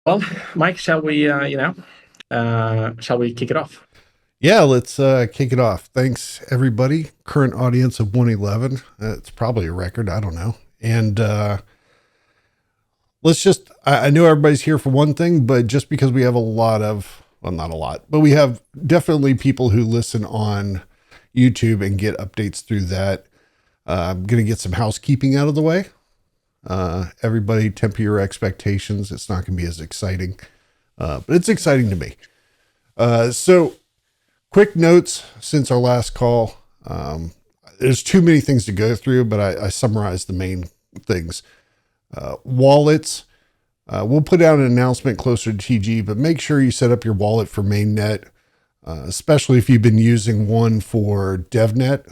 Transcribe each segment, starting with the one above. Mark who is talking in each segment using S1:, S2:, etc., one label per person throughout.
S1: Well, Mike, shall we kick it off?
S2: Yeah, let's kick it off. Thanks, everybody. Current audience of 111. It's probably a record. I don't know. And let's just, I know everybody's here for one thing, but just because we have a lot of, well, not a lot, but we have definitely people who listen on YouTube and get updates through that. I'm going to get some housekeeping out of the way. Everybody temper your expectations. It's not going to be as exciting, but it's exciting to me. So, quick notes since our last call. There's too many things to go through, but I summarized the main things. Wallets. We'll put out an announcement closer to TGE, but make sure you set up your wallet for mainnet, especially if you've been using one for DevNet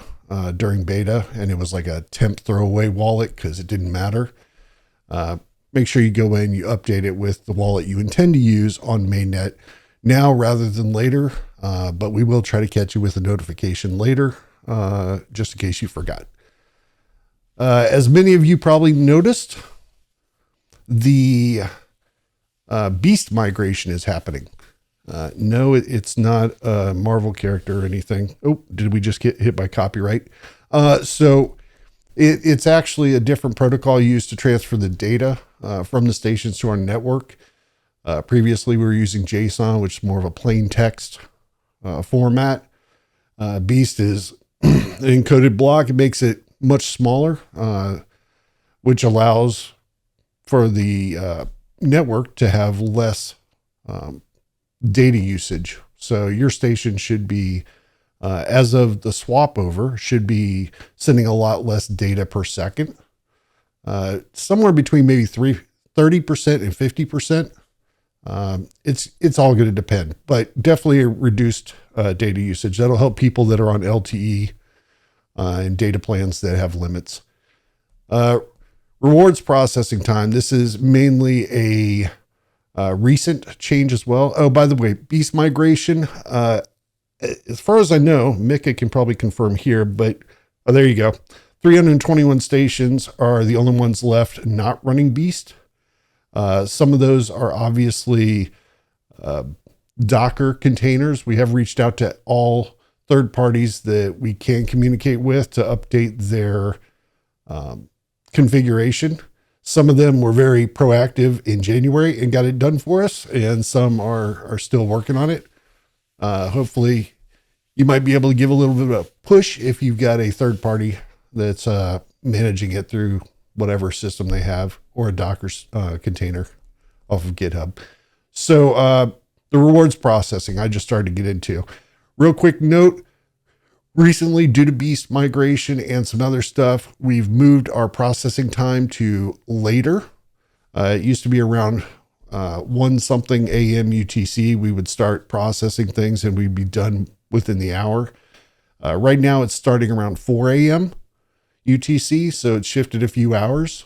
S2: during beta and it was like a temp throwaway wallet because it didn't matter. Make sure you go in, you update it with the wallet you intend to use on mainnet now rather than later. But we will try to catch you with a notification later, just in case you forgot. As many of you probably noticed, the Beast migration is happening. No, it's not a Marvel character or anything. Oh, did we just get hit by copyright? So it's actually a different protocol used to transfer the data from the stations to our network. Previously, we were using JSON, which is more of a plain text format. Beast is an encoded block. It makes it much smaller, which allows for the network to have less data usage. So your station should be, as of the swap over, should be sending a lot less data per second. Somewhere between maybe 30% and 50%. It's all going to depend, but definitely a reduced data usage. That'll help people that are on LTE and data plans that have limits. Rewards processing time. This is mainly a recent change as well. Oh, by the way, Beast migration. As far as I know, Mika can probably confirm here, but there you go. 321 stations are the only ones left not running Beast. Some of those are obviously Docker containers. We have reached out to all third parties that we can communicate with to update their configuration. Some of them were very proactive in January and got it done for us, and some are still working on it. Hopefully, you might be able to give a little bit of a push if you've got a third party that's managing it through whatever system they have, or a Docker container off of GitHub. So the rewards processing, I just started to get into. Real quick note, recently, due to Beast migration and some other stuff, we've moved our processing time to later. It used to be around 1 something a.m. UTC. We would start processing things and we'd be done within the hour. Right now, it's starting around 4 a.m. UTC, so it's shifted a few hours.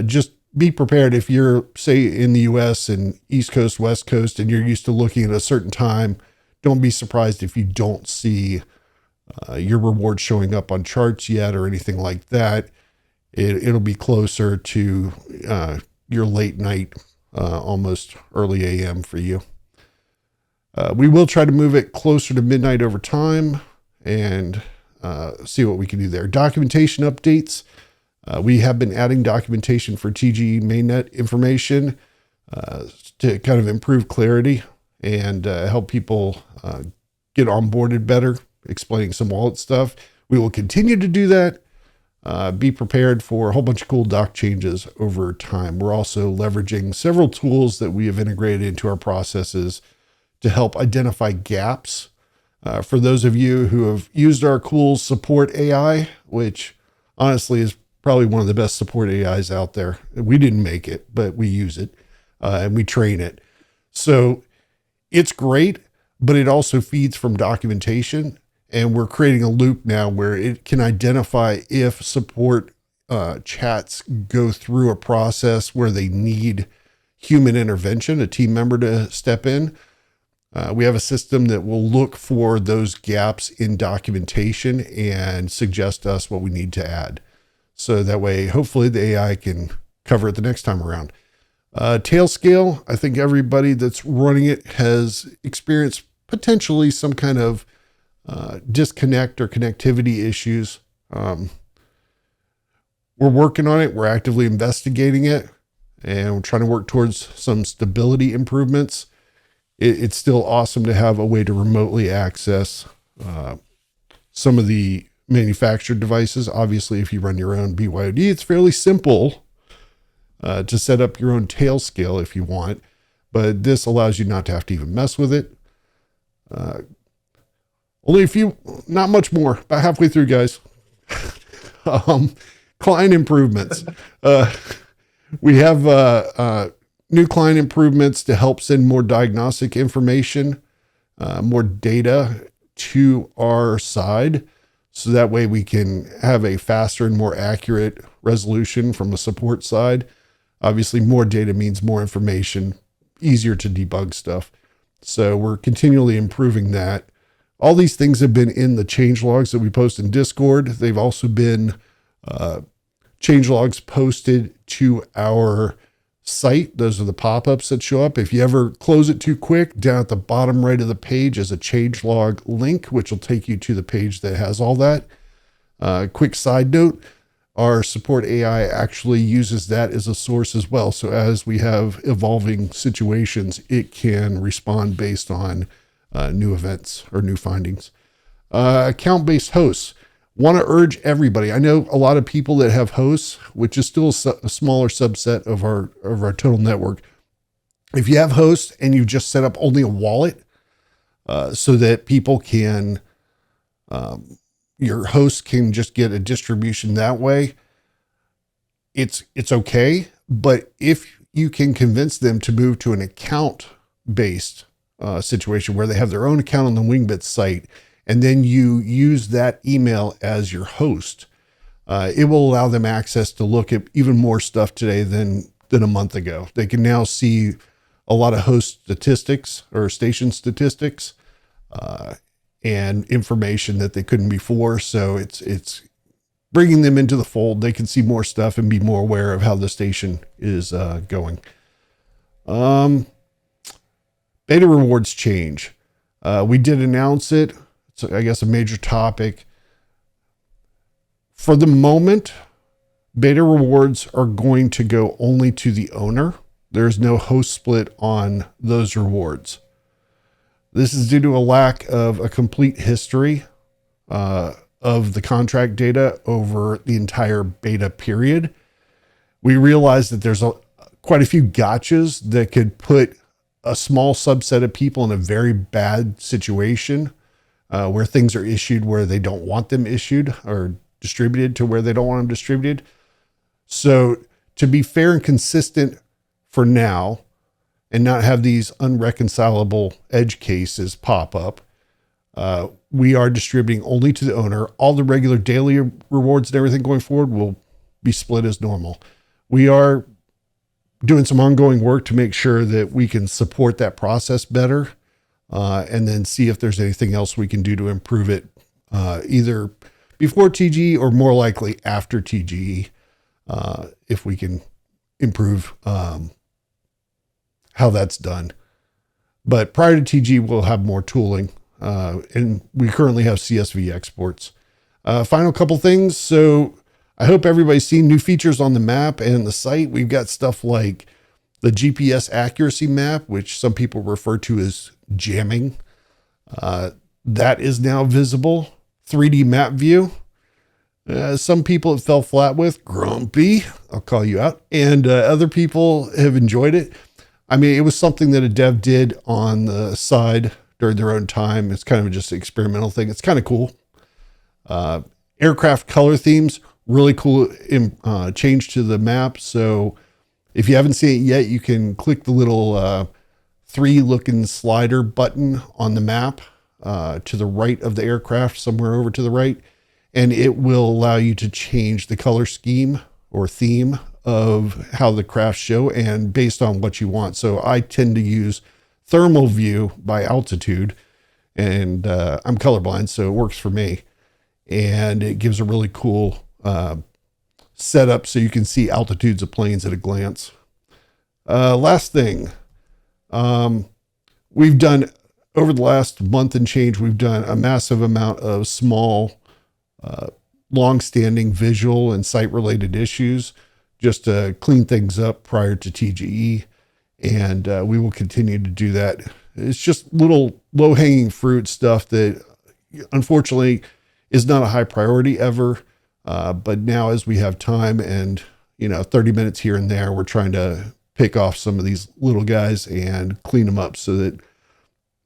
S2: Just be prepared if you're, say, in the US and East Coast, West Coast, and you're used to looking at a certain time. Don't be surprised if you don't see your reward showing up on charts yet or anything like that. It'll be closer to your late night, almost early AM for you. We will try to move it closer to midnight over time and see what we can do there. Documentation updates. We have been adding documentation for TGE mainnet information to kind of improve clarity and help people get onboarded better, explaining some wallet stuff. We will continue to do that. Be prepared for a whole bunch of cool doc changes over time. We're also leveraging several tools that we have integrated into our processes to help identify gaps. For those of you who have used our cool support AI, which honestly is probably one of the best support AIs out there. We didn't make it, but we use it and we train it. So it's great, but it also feeds from documentation. And we're creating a loop now where it can identify if support chats go through a process where they need human intervention, a team member to step in. We have a system that will look for those gaps in documentation and suggest to us what we need to add. So that way, hopefully the AI can cover it the next time around. Tail scale, I think everybody that's running it has experienced potentially some kind of disconnect or connectivity issues. We're working on it. We're actively investigating it, and we're trying to work towards some stability improvements. It's still awesome to have a way to remotely access some of the manufactured devices. Obviously, if you run your own BYOD, it's fairly simple to set up your own tail scale if you want, but this allows you not to have to even mess with it. Only a few, not much more, about halfway through, guys. Client improvements. We have new client improvements to help send more diagnostic information, more data to our side. So that way we can have a faster and more accurate resolution from the support side. Obviously, more data means more information, easier to debug stuff. So we're continually improving that. All these things have been in the change logs that we post in Discord. They've also been change logs posted to our site. Those are the pop-ups that show up. If you ever close it too quick, down at the bottom right of the page is a change log link, which will take you to the page that has all that. Quick side note, our support AI actually uses that as a source as well. So as we have evolving situations, it can respond based on new events or new findings. Account-based hosts. Want to urge everybody. I know a lot of people that have hosts, which is still a smaller subset of our total network. If you have hosts and you've just set up only a wallet so that people can, your hosts can just get a distribution that way, it's okay. But if you can convince them to move to an account-based situation where they have their own account on the Wingbits site, and then you use that email as your host, it will allow them access to look at even more stuff today than a month ago. They can now see a lot of host statistics or station statistics and information that they couldn't before. So it's bringing them into the fold. They can see more stuff and be more aware of how the station is going. Beta rewards change. We did announce it. So I guess a major topic. For the moment, beta rewards are going to go only to the owner. There's no host split on those rewards. This is due to a lack of a complete history of the contract data over the entire beta period. We realized that there's quite a few gotchas that could put a small subset of people in a very bad situation. Where things are issued where they don't want them issued, or distributed to where they don't want them distributed. So to be fair and consistent for now and not have these unreconcilable edge cases pop up, we are distributing only to the owner. All the regular daily rewards and everything going forward will be split as normal. We are doing some ongoing work to make sure that we can support that process better. And then see if there's anything else we can do to improve it, either before TGE or more likely after TGE, if we can improve how that's done. But prior to TGE, we'll have more tooling, and we currently have CSV exports. Final couple things. So I hope everybody's seen new features on the map and the site. We've got stuff like the GPS accuracy map, which some people refer to as jamming. That is now visible. 3D map view. Some people it fell flat with. Grumpy. I'll call you out. And other people have enjoyed it. I mean, it was something that a dev did on the side during their own time. It's kind of just an experimental thing. It's kind of cool. Aircraft color themes. Really cool change to the map. So if you haven't seen it yet, you can click the little 3-looking slider button on the map to the right of the aircraft, somewhere over to the right, and it will allow you to change the color scheme or theme of how the crafts show and based on what you want. So I tend to use thermal view by altitude, and I'm colorblind, so it works for me. And it gives a really cool setup so you can see altitudes of planes at a glance. Last thing, we've done over the last month and change, we've done a massive amount of small, long-standing visual and site-related issues just to clean things up prior to TGE, and we will continue to do that. It's just little low-hanging fruit stuff that, unfortunately, is not a high priority ever. But now, as we have time and 30 minutes here and there, we're trying to pick off some of these little guys and clean them up so that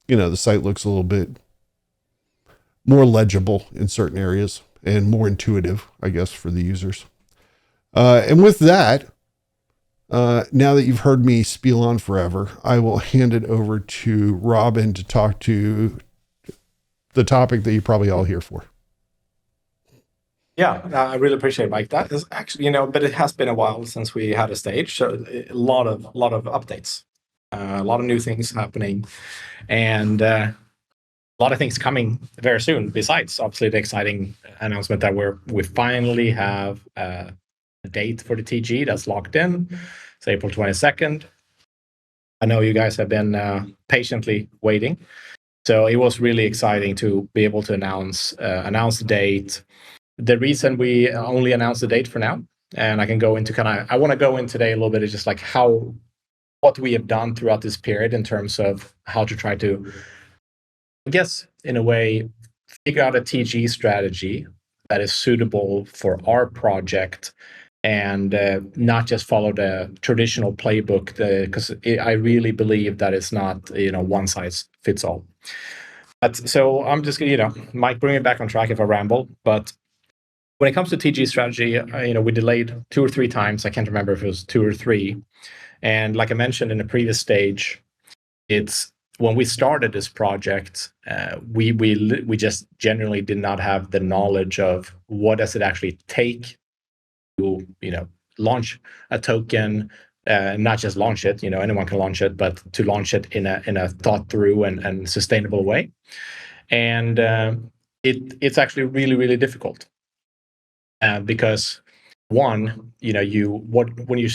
S2: the site looks a little bit more legible in certain areas and more intuitive, I guess, for the users. And with that, now that you've heard me spiel on forever, I will hand it over to Robin to talk to the topic that you're probably all here for.
S1: Yeah, I really appreciate it, Mike. That is actually, but it has been a while since we had a stage, so a lot of updates, a lot of new things happening, and a lot of things coming very soon. Besides, obviously, the exciting announcement that we finally have a date for the TGE that's locked in. It's April 22nd. I know you guys have been patiently waiting, so it was really exciting to be able to announce the date. The reason we only announced the date for now, and I can go into I want to go in today a little bit, is just like what we have done throughout this period in terms of how to try to, I guess, in a way, figure out a TGE strategy that is suitable for our project and not just follow the traditional playbook, because I really believe that it's not one size fits all. But so I'm just Mike, bring me back on track if I ramble. But when it comes to TGE strategy, we delayed 2 or 3 times. I can't remember if it was 2 or 3. And like I mentioned in the previous stage, it's when we started this project, we just generally did not have the knowledge of what does it actually take to launch a token, not just launch it. Anyone can launch it, but to launch it in a thought through and sustainable way. And it's actually really, really difficult. Because one, when you're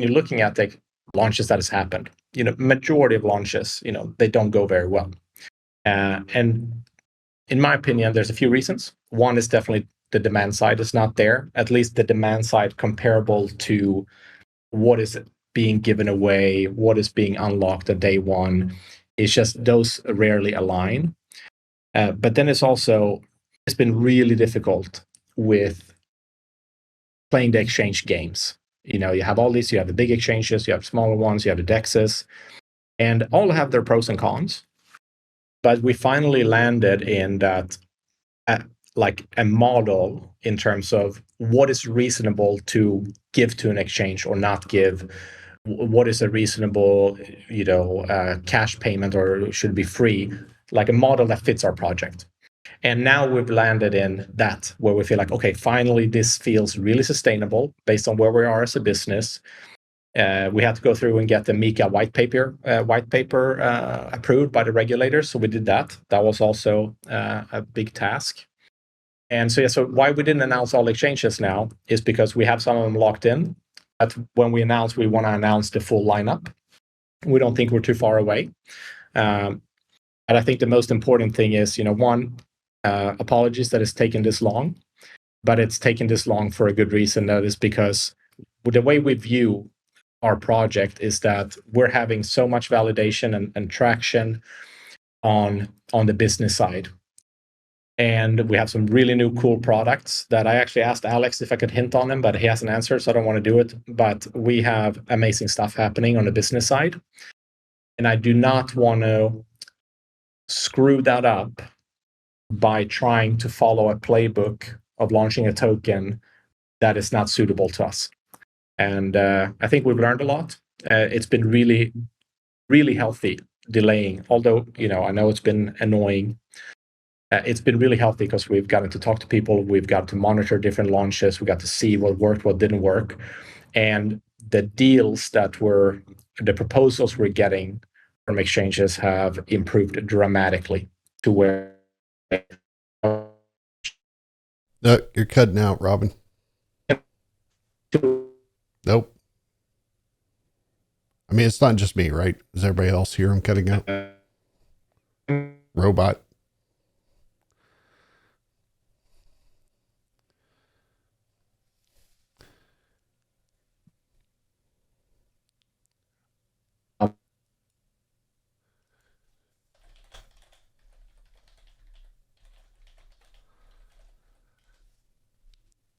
S1: looking at the launches that has happened, majority of launches, they don't go very well. And in my opinion, there's a few reasons. One is definitely the demand side is not there, at least the demand side comparable to what is being given away, what is being unlocked at day one. It's just those rarely align. But then it's been really difficult with playing the exchange games. You have all these, you have the big exchanges, you have smaller ones, you have the DEXs, and all have their pros and cons. But we finally landed in that, like a model in terms of what is reasonable to give to an exchange or not give. What is a reasonable, cash payment, or should be free, like a model that fits our project. And now we've landed in that where we feel like, okay, finally, this feels really sustainable based on where we are as a business. We had to go through and get the MiCA white paper approved by the regulators. So we did that. That was also a big task. And so why we didn't announce all exchanges now is because we have some of them locked in. But when we announce, we want to announce the full lineup. We don't think we're too far away. And I think the most important thing is, one, apologies that it's taken this long, but it's taken this long for a good reason. That is because the way we view our project is that we're having so much validation and traction on the business side. And we have some really new cool products that I actually asked Alex if I could hint on them, but he hasn't answered, so I don't want to do it. But we have amazing stuff happening on the business side. And I do not want to screw that up by trying to follow a playbook of launching a token that is not suitable to us. And I think we've learned a lot. It's been really, really healthy delaying, although, I know it's been annoying. It's been really healthy because we've gotten to talk to people, we've got to monitor different launches, we got to see what worked, what didn't work. And the deals the proposals we're getting from exchanges have improved dramatically to where.
S2: No, you're cutting out, Robin. Nope. I mean, it's not just me, right? Does everybody else hear him cutting out? Robot.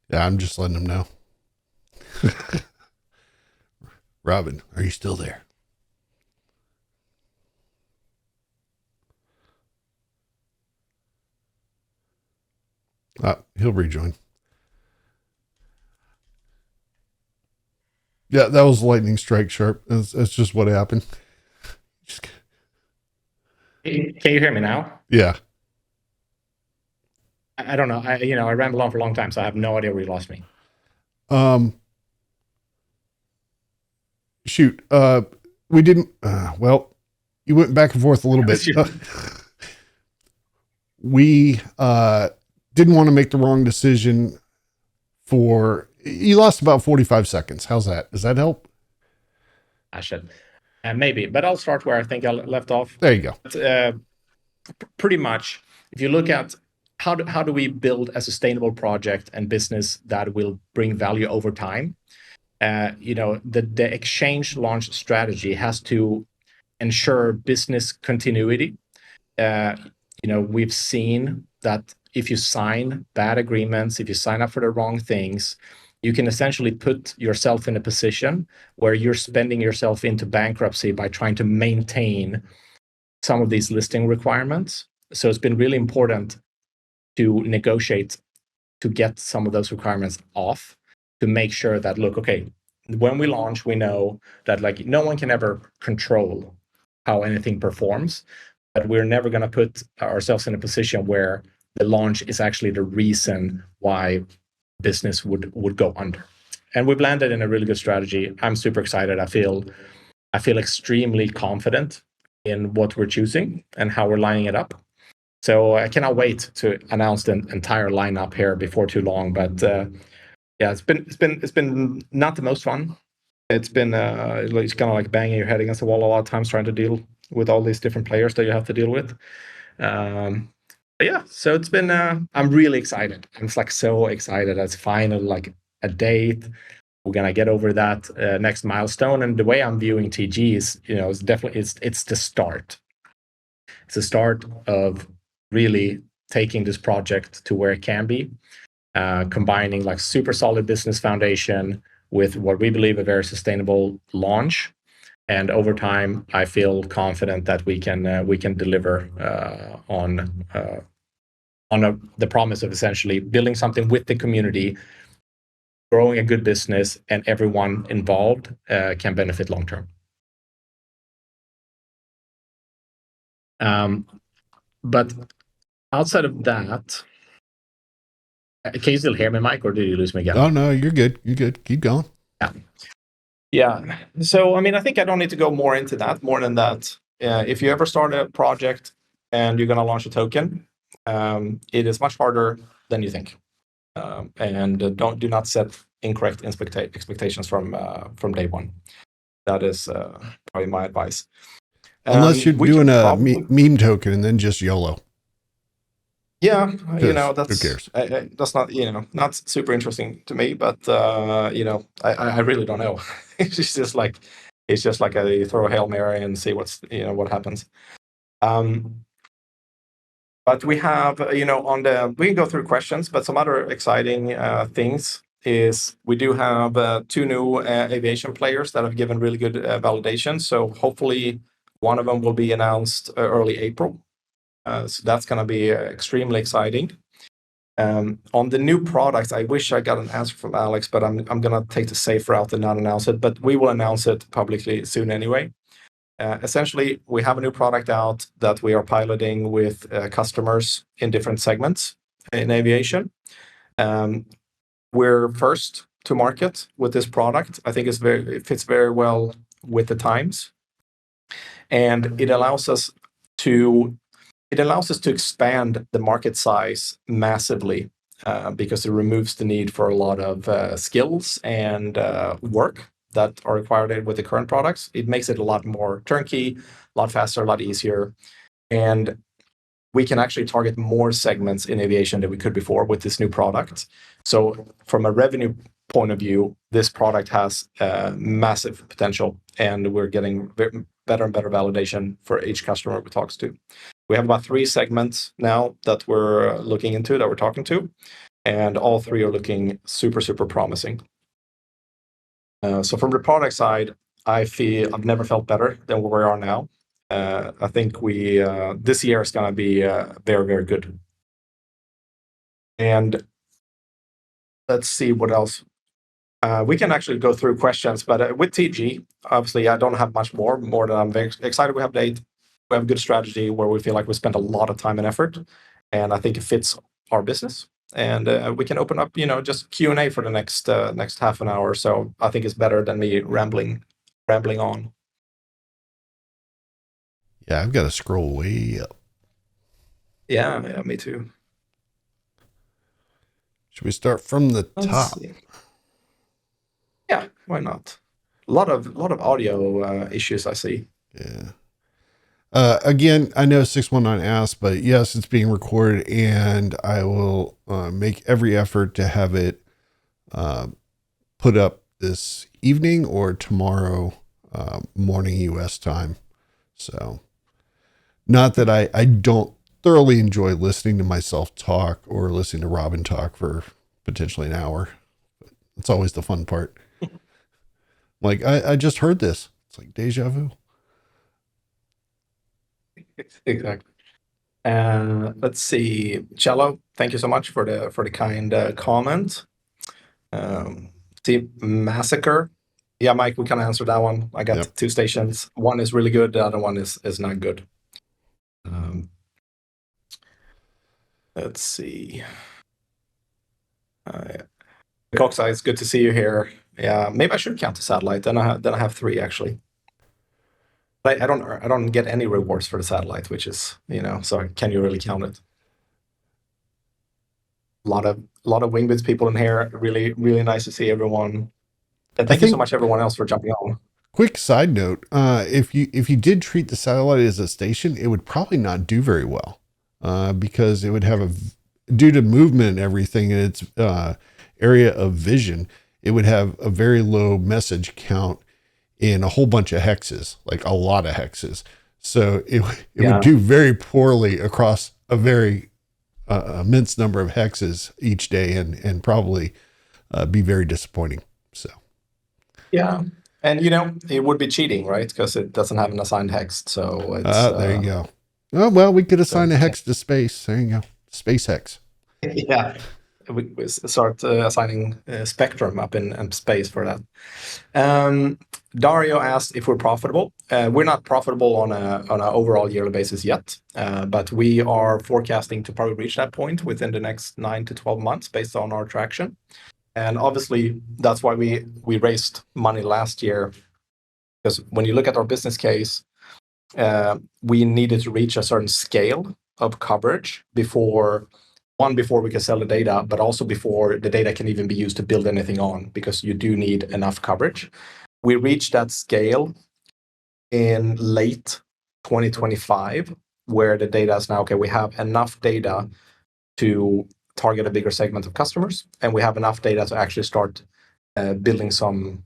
S2: Yeah, I'm just letting him know. Robin, are you still there? He'll rejoin. Yeah, that was lightning strike sharp. That's just what happened.
S1: Can you hear me now?
S2: Yeah.
S1: I don't know. I rambled on for a long time, so I have no idea where you lost me.
S2: Shoot. We didn't. Well, you went back and forth a little bit. We didn't want to make the wrong decision. You lost about 45 seconds. How's that? Does that help?
S1: I should. Maybe, but I'll start where I think I left off.
S2: There you go.
S1: But, pretty much, if you look at how do we build a sustainable project and business that will bring value over time, the exchange launch strategy has to ensure business continuity. We've seen that if you sign bad agreements, if you sign up for the wrong things, you can essentially put yourself in a position where you're spending yourself into bankruptcy by trying to maintain some of these listing requirements. So it's been really important to negotiate to get some of those requirements off, to make sure that, look, okay, when we launch, we know that like no one can ever control how anything performs, but we're never going to put ourselves in a position where the launch is actually the reason why business would go under. And we've landed in a really good strategy. I'm super excited. I feel extremely confident in what we're choosing and how we're lining it up. So I cannot wait to announce the entire lineup here before too long. But yeah, it's been not the most fun. It's been it's kind of like banging your head against the wall a lot of times trying to deal with all these different players that you have to deal with. But yeah, so it's been. I'm really excited. I'm like so excited. It's finally like a date. We're gonna get over that next milestone. And the way I'm viewing TG is, it's definitely it's the start. It's the start of really taking this project to where it can be, combining like super solid business foundation with what we believe a very sustainable launch. And over time, I feel confident that we can deliver on the promise of essentially building something with the community, growing a good business, and everyone involved can benefit long term. But outside of that, can you still hear me, Mike, or did you lose me again?
S2: Oh no, you're good. You're good. Keep going.
S1: Yeah. So I mean, I think I don't need to go more into that. More than that, if you ever start a project and you're going to launch a token, it is much harder than you think. And do not set incorrect expectations from day one. That is probably my advice.
S2: Unless you're doing a meme token and then just YOLO.
S1: Yeah, that's
S2: who cares?
S1: That's not not super interesting to me, but I really don't know. It's just like you throw a Hail Mary and see what happens. But we have we can go through questions, but some other exciting things is we do have 2 new aviation players that have given really good validation. So hopefully one of them will be announced early April. So that's going to be extremely exciting. On the new products, I wish I got an answer from Alex, but I'm going to take the safe route and not announce it. But we will announce it publicly soon anyway. Essentially, we have a new product out that we are piloting with customers in different segments in aviation. We're first to market with this product. I think it fits very well with the times, and it allows us to expand the market size massively because it removes the need for a lot of skills and work that are required with the current products. It makes it a lot more turnkey, a lot faster, a lot easier. And we can actually target more segments in aviation than we could before with this new product. So from a revenue point of view, this product has massive potential, and we're getting better and better validation for each customer we talk to. We have about 3 segments now that we're looking into, that we're talking to, and all 3 are looking super, super promising. So from the product side, I feel I've never felt better than where we are now. I think this year is going to be very, very good. And let's see what else. We can actually go through questions, but with TGE, obviously, I don't have much more than I'm very excited we have date. We have a good strategy where we feel like we spent a lot of time and effort, and I think it fits our business. And we can open up, just Q&A for the next half an hour or so. I think it's better than me rambling on.
S2: Yeah, I've got to scroll way up.
S1: Yeah, me too.
S2: Should we start from the
S1: Let's
S2: top?
S1: see. Yeah, why not? A lot of audio issues I see.
S2: Yeah. Again, I know 619 asked, but yes, it's being recorded, and I will make every effort to have it put up this evening or tomorrow morning U.S. time. So, not that I don't thoroughly enjoy listening to myself talk or listening to Robin talk for potentially an hour. But it's always the fun part. Like, I just heard this. It's like deja vu.
S1: Exactly. Let's see, Cello. Thank you so much for the kind comment. See, Massacre. Yeah, Mike, we can answer that one. I got 2 stations. One is really good. The other one is not good. Let's see. Coxeye, it's good to see you here. Yeah, maybe I should count the satellite. Then I have 3 actually. But I don't get any rewards for the satellite, which is, so can you really count it? A lot of Wingbits people in here. Really, really nice to see everyone. And thank you so much, everyone else, for jumping on.
S2: Quick side note: if you did treat the satellite as a station, it would probably not do very well because it would have due to movement and everything in its area of vision, it would have a very low message count in a whole bunch of hexes, like a lot of hexes. So it would do very poorly across a very immense number of hexes each day, and probably be very disappointing. So,
S1: yeah, and it would be cheating, right? Because it doesn't have an assigned hex. So it's
S2: there you go. Oh well, we could assign a hex to space. There you go, space hex.
S1: Yeah, we start assigning spectrum up in space for that. Dario asked if we're profitable. We're not profitable on an overall yearly basis yet, but we are forecasting to probably reach that point within the next 9 to 12 months based on our traction. And obviously, that's why we raised money last year, because when you look at our business case, we needed to reach a certain scale of coverage before we can sell the data, but also before the data can even be used to build anything on, because you do need enough coverage. We reached that scale in late 2025, where the data is now, okay, we have enough data to target a bigger segment of customers, and we have enough data to actually start building some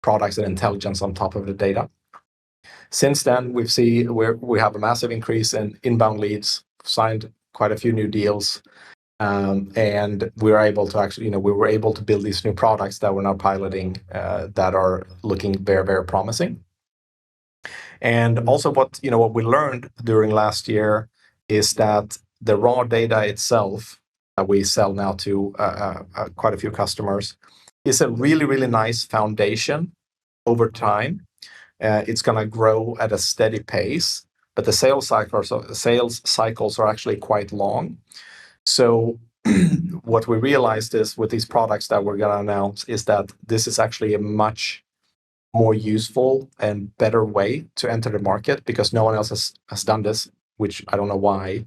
S1: products and intelligence on top of the data. Since then, we have a massive increase in inbound leads, signed quite a few new deals, and we were able to actually, we were able to build these new products that we're now piloting that are looking very, very promising. And also what we learned during last year is that the raw data itself that we sell now to quite a few customers is a really, really nice foundation over time. It's going to grow at a steady pace, but the sales cycles are actually quite long. So what we realized is with these products that we're going to announce is that this is actually a much more useful and better way to enter the market, because no one else has done this, which I don't know why.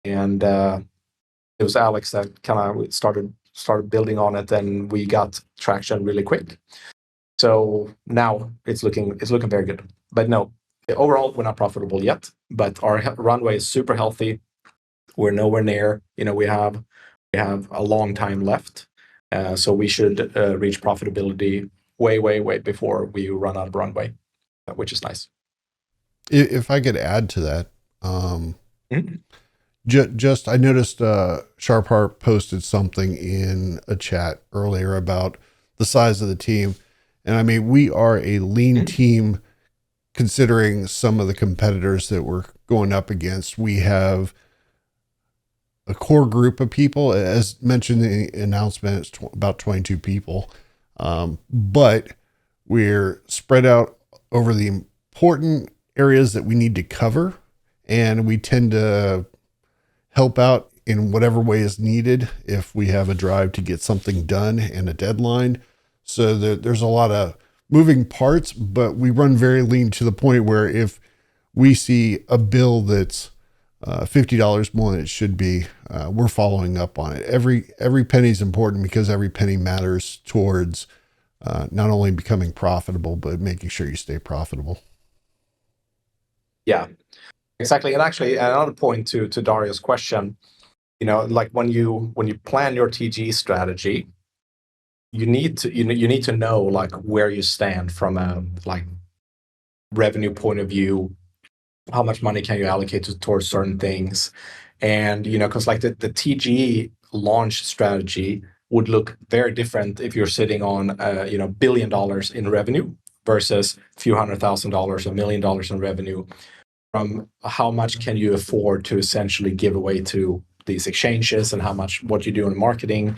S1: And it was Alex that kind of started building on it, and we got traction really quick. So now it's looking very good. But no, overall we're not profitable yet. But our runway is super healthy. We're nowhere near. We have a long time left. So we should reach profitability way before we run out of runway, which is nice.
S2: If I could add to that,
S1: Mhm.
S2: just I noticed Sharp Heart posted something in a chat earlier about the size of the team, and I mean we are a lean team considering some of the competitors that we're going up against. We have a core group of people, as mentioned in the announcement, it's about 22 people, but we're spread out over the important areas that we need to cover, and we tend to help out in whatever way is needed if we have a drive to get something done and a deadline. So there's a lot of moving parts, but we run very lean to the point where if we see a bill that's $50 more than it should be, we're following up on it. Every penny is important because every penny matters towards not only becoming profitable, but making sure you stay profitable.
S1: Yeah, exactly. And actually, another point to Dario's question, like when you plan your TGE strategy, you need to know like where you stand from a like revenue point of view. How much money can you allocate towards certain things? And because like the TGE launch strategy would look very different if you're sitting on $1 billion in revenue versus a few $100,000, $1 million in revenue. From how much can you afford to essentially give away to these exchanges, and what you do in marketing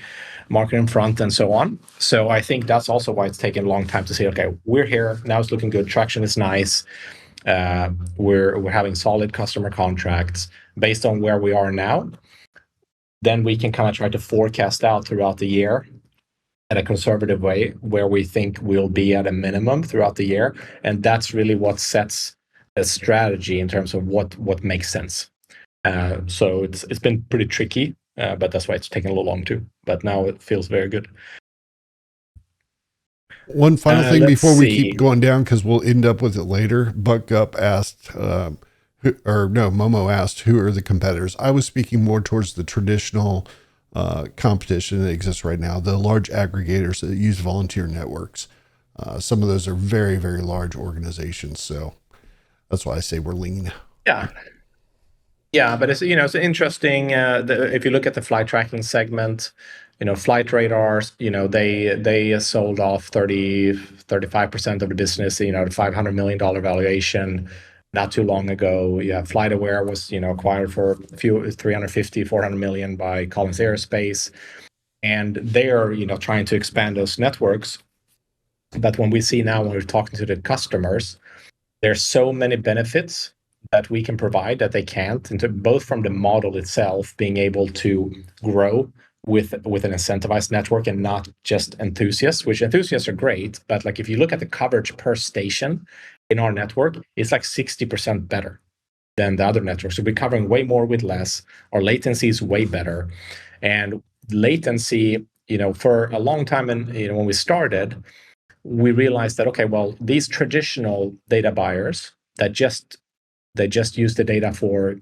S1: front, and so on. So I think that's also why it's taken a long time to say, okay, we're here now. It's looking good. Traction is nice. We're having solid customer contracts based on where we are now. Then we can kind of try to forecast out throughout the year at a conservative way where we think we'll be at a minimum throughout the year, and that's really what sets a strategy in terms of what makes sense. So it's been pretty tricky, but that's why it's taken a little long too. But now it feels very good.
S2: One final thing before we keep
S1: see.
S2: going down, because we'll end up with it later. Buck Up asked, Momo asked, who are the competitors? I was speaking more towards the traditional competition that exists right now, the large aggregators that use volunteer networks. Some of those are very, very large organizations. So that's why I say we're lean.
S1: Yeah, but it's it's interesting. If you look at the flight tracking segment, flight radars, they sold off 35% of the business, the $500 million valuation not too long ago. Yeah, FlightAware was acquired for a few 350, 400 million by Collins Aerospace, and they are trying to expand those networks. But when we're talking to the customers, there's so many benefits that we can provide that they can't, both from the model itself being able to grow with an incentivized network and not just enthusiasts, which enthusiasts are great, but like if you look at the coverage per station in our network, it's like 60% better than the other networks. So we're covering way more with less. Our latency is way better. And latency, for a long time, and when we started, we realized that, okay, well, these traditional data buyers that just use the data for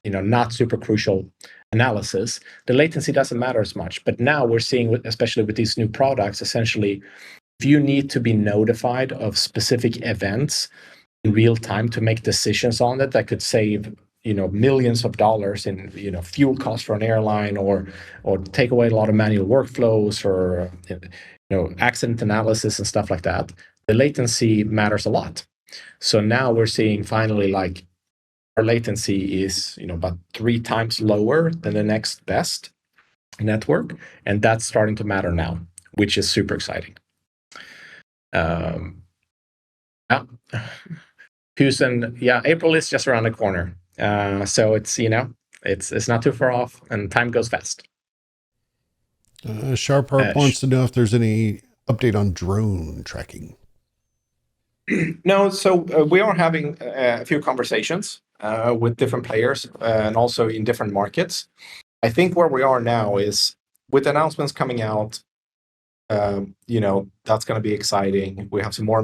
S1: not super crucial analysis, the latency doesn't matter as much. But now we're seeing, especially with these new products, essentially, if you need to be notified of specific events in real time to make decisions on it, that could save millions of dollars in fuel costs for an airline, or take away a lot of manual workflows, or accident analysis and stuff like that. The latency matters a lot. So now we're seeing finally like our latency is about 3 times lower than the next best network, and that's starting to matter now, which is super exciting. Yeah. Houston, yeah, April is just around the corner. So it's it's not too far off, and time goes fast.
S2: Sharp Heart wants to know if there's any update on drone tracking.
S1: No, so we are having a few conversations with different players and also in different markets. I think where we are now is with announcements coming out That's going to be exciting. We have some more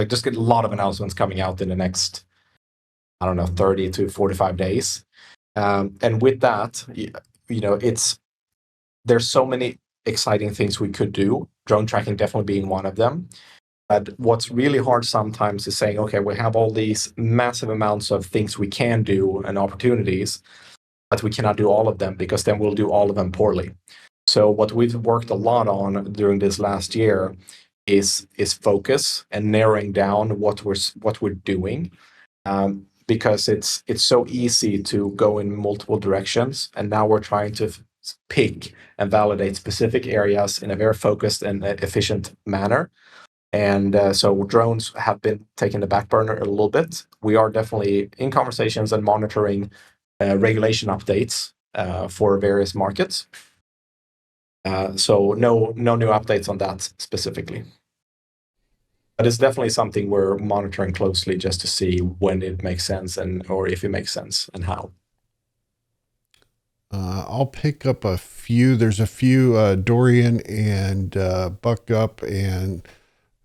S1: just get a lot of announcements coming out in the next, I don't know, 30 to 45 days. And with that, there's so many exciting things we could do. Drone tracking definitely being one of them. But what's really hard sometimes is saying, okay, we have all these massive amounts of things we can do and opportunities, but we cannot do all of them because then we'll do all of them poorly. So what we've worked a lot on during this last year is focus and narrowing down what we're doing, because it's so easy to go in multiple directions, and now we're trying to pick and validate specific areas in a very focused and efficient manner. And so drones have been taking the back burner a little bit. We are definitely in conversations and monitoring regulation updates for various markets. So no new updates on that specifically. But it's definitely something we're monitoring closely just to see when it makes sense or if it makes sense and how.
S2: I'll pick up a few. There's a few, Dorian and Buck Up, and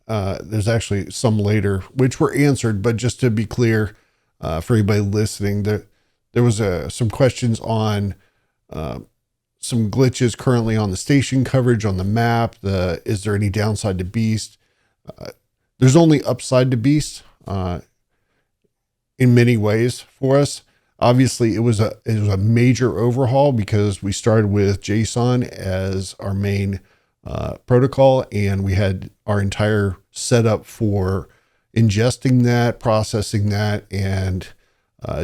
S2: there's actually some later, which were answered. But just to be clear, for anybody listening, there was some questions on some glitches currently on the station coverage on the map. Is there any downside to Beast? There's only upside to Beast in many ways for us. Obviously, it was a major overhaul because we started with JSON as our main protocol, and we had our entire setup for ingesting that, processing that, and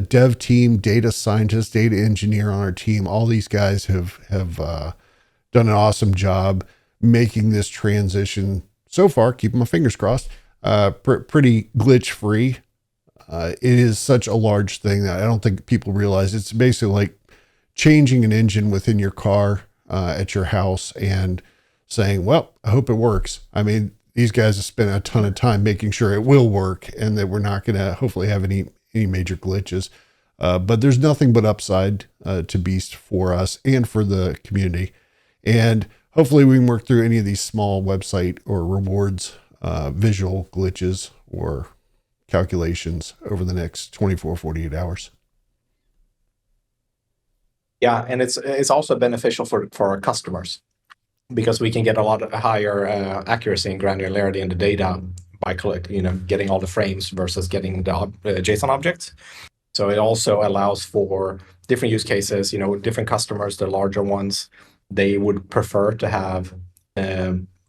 S2: dev team, data scientist, data engineer on our team. All these guys have done an awesome job making this transition so far. Keeping my fingers crossed. Pretty glitch free. It is such a large thing that I don't think people realize. It's basically like changing an engine within your car at your house and saying, well, I hope it works. I mean, these guys have spent a ton of time making sure it will work and that we're not going to hopefully have any major glitches. But there's nothing but upside to Beast for us and for the community. And hopefully we can work through any of these small website or rewards, visual glitches or calculations over the next 24, 48 hours.
S1: Yeah, and it's also beneficial for our customers because we can get a lot higher accuracy and granularity in the data by getting all the frames versus getting the JSON objects. So it also allows for different use cases. Different customers, the larger ones, they would prefer to have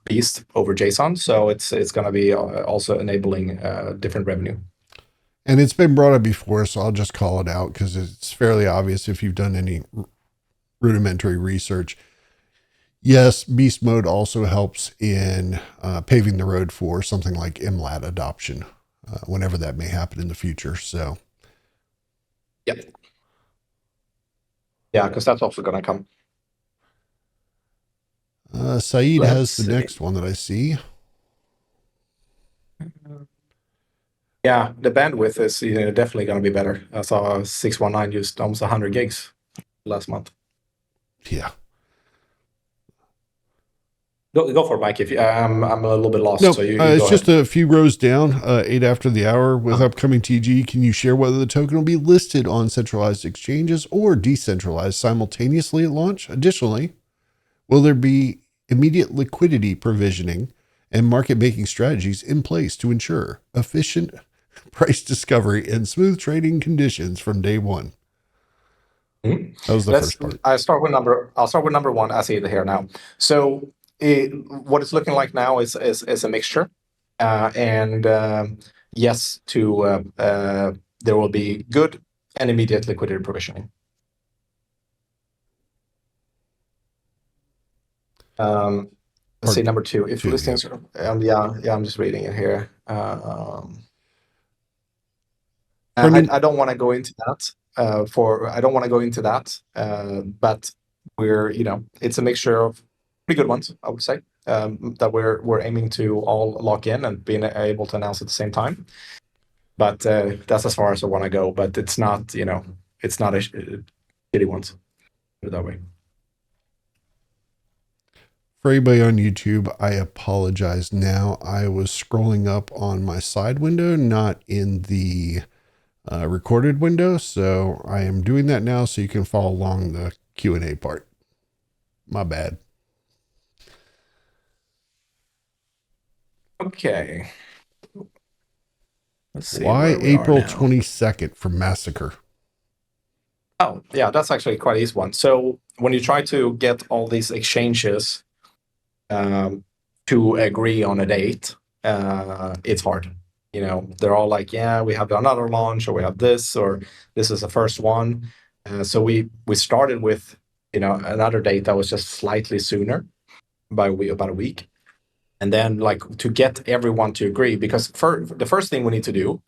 S1: Beast over JSON. So it's going to be also enabling different revenue.
S2: And it's been brought up before, so I'll just call it out because it's fairly obvious if you've done any rudimentary research. Yes, Beast mode also helps in paving the road for something like MLAT adoption, whenever that may happen in the future. So,
S1: yep. Yeah, because that's also going to come.
S2: Saeed has the next one that I see.
S1: Yeah, the bandwidth is definitely going to be better. I saw 619 used almost 100 gigs last month.
S2: Yeah.
S1: Go for it, Mike. If I'm a little bit lost.
S2: No,
S1: so you
S2: it's
S1: go
S2: just
S1: ahead.
S2: a few rows down, 8 after the hour with upcoming TGE. Can you share whether the token will be listed on centralized exchanges or decentralized simultaneously at launch? Additionally, will there be immediate liquidity provisioning and market making strategies in place to ensure efficient price discovery and smooth trading conditions from day one?
S1: Mm-hmm.
S2: That was the first part.
S1: I'll start with number one. I see it here now. So what it's looking like now is a mixture, and yes, there will be good and immediate liquidity provisioning. Let's see number two. If listings, yeah, I'm just reading it here. I don't want to go into that. I don't want to go into that. But it's a mixture of pretty good ones, I would say, that we're aiming to all lock in and being able to announce at the same time. But that's as far as I want to go. But it's not, it's not a shitty ones. Put it that way.
S2: For anybody on YouTube, I apologize now. I was scrolling up on my side window, not in the recorded window. So I am doing that now so you can follow along the Q&A part. My bad.
S1: Okay. Let's see
S2: Why
S1: where we are
S2: April
S1: now.
S2: 22nd for Massacre?
S1: Oh, yeah, that's actually quite an easy one. So when you try to get all these exchanges to agree on a date, it's hard. You know, they're all like, yeah, we have another launch, or we have this, or this is the first one. So we started with, you know, another date that was just slightly sooner by about a week. And then like to get everyone to agree, because the first thing we need to do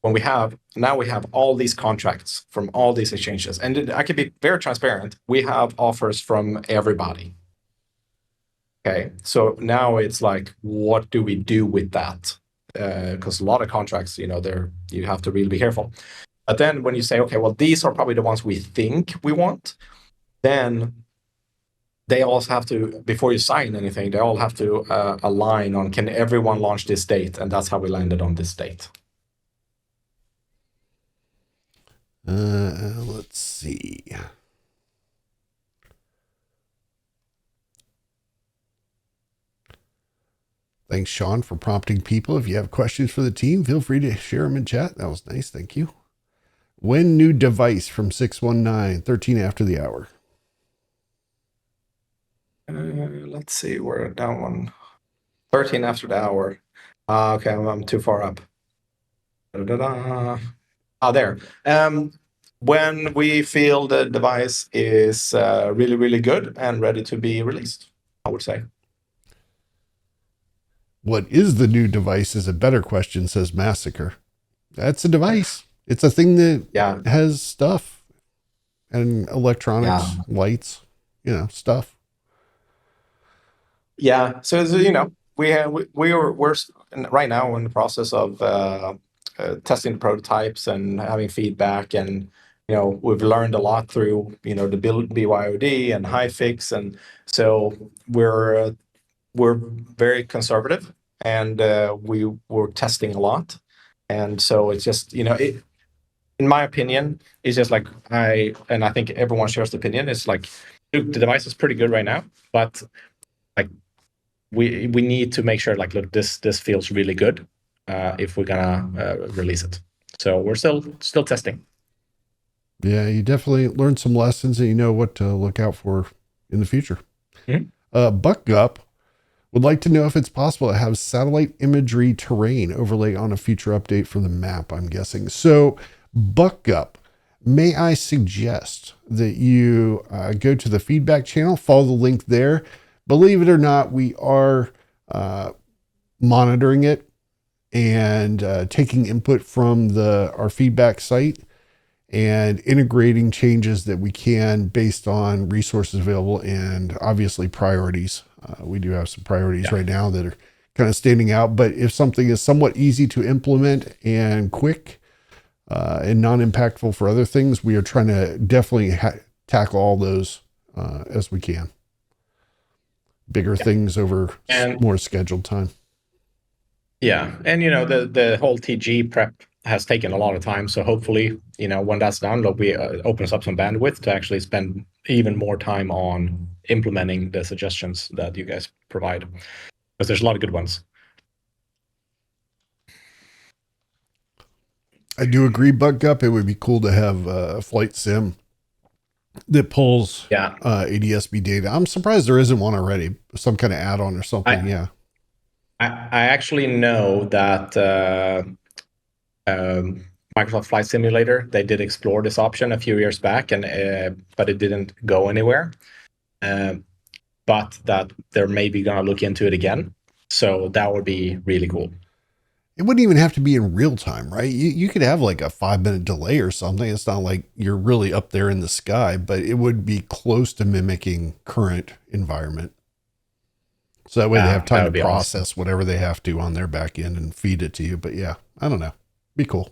S1: when we have all these contracts from all these exchanges, and I can be very transparent, we have offers from everybody. Okay, so now it's like, what do we do with that? Because a lot of contracts, you know, you have to really be careful. But then when you say, okay, well, these are probably the ones we think we want, then they also have to, before you sign anything, they all have to align on, can everyone launch this date? And that's how we landed on this date.
S2: Let's see. Thanks, Sean, for prompting people. If you have questions for the team, feel free to share them in chat. That was nice. Thank you. When new device from 619, 13 after the hour.
S1: Let's see, we're down one. 13 after the hour. Okay, I'm too far up. There. When we feel the device is really, really good and ready to be released, I would say.
S2: What is the new device is a better question, says Massacre. That's a device. It's a thing that has stuff and electronics, lights, you know, stuff.
S1: Yeah. So you know, we're right now in the process of testing the prototypes and having feedback, and you know, we've learned a lot through, you know, the build BYOD and HiFix, and so we're very conservative, and we're testing a lot, and so it's just, you know, in my opinion, it's just like I think everyone shares the opinion. It's like, look, the device is pretty good right now, but like we need to make sure, like, look, this feels really good if we're gonna release it. So we're still testing.
S2: Yeah, you definitely learned some lessons and you know what to look out for in the future.
S1: Mm-hmm.
S2: Buckgup would like to know if it's possible to have satellite imagery terrain overlay on a future update for the map, I'm guessing. So, Buckgup, may I suggest that you go to the feedback channel, follow the link there. Believe it or not, we are monitoring it and taking input from our feedback site and integrating changes that we can based on resources available and obviously priorities. We do have some priorities right now that are kind of standing out, but if something is somewhat easy to implement and quick and non-impactful for other things, we are trying to definitely tackle all those as we can. Bigger things over more scheduled time.
S1: Yeah, and you know, the whole TGE prep has taken a lot of time. So hopefully, you know, when that's done, there'll be opens up some bandwidth to actually spend even more time on implementing the suggestions that you guys provide, because there's a lot of good ones.
S2: I do agree, Buckgup. It would be cool to have a flight sim that pulls ADSB data. I'm surprised there isn't one already. Some kind of add-on or something.
S1: I actually know that Microsoft Flight Simulator, they did explore this option a few years back, and but it didn't go anywhere. But that they're maybe gonna look into it again. So that would be really cool.
S2: It wouldn't even have to be in real time, right? You could have like a 5-minute delay or something. It's not like you're really up there in the sky, but it would be close to mimicking current environment. So that way they have time to process whatever they have to on their back end and feed it to you. But yeah, I don't know. Be cool.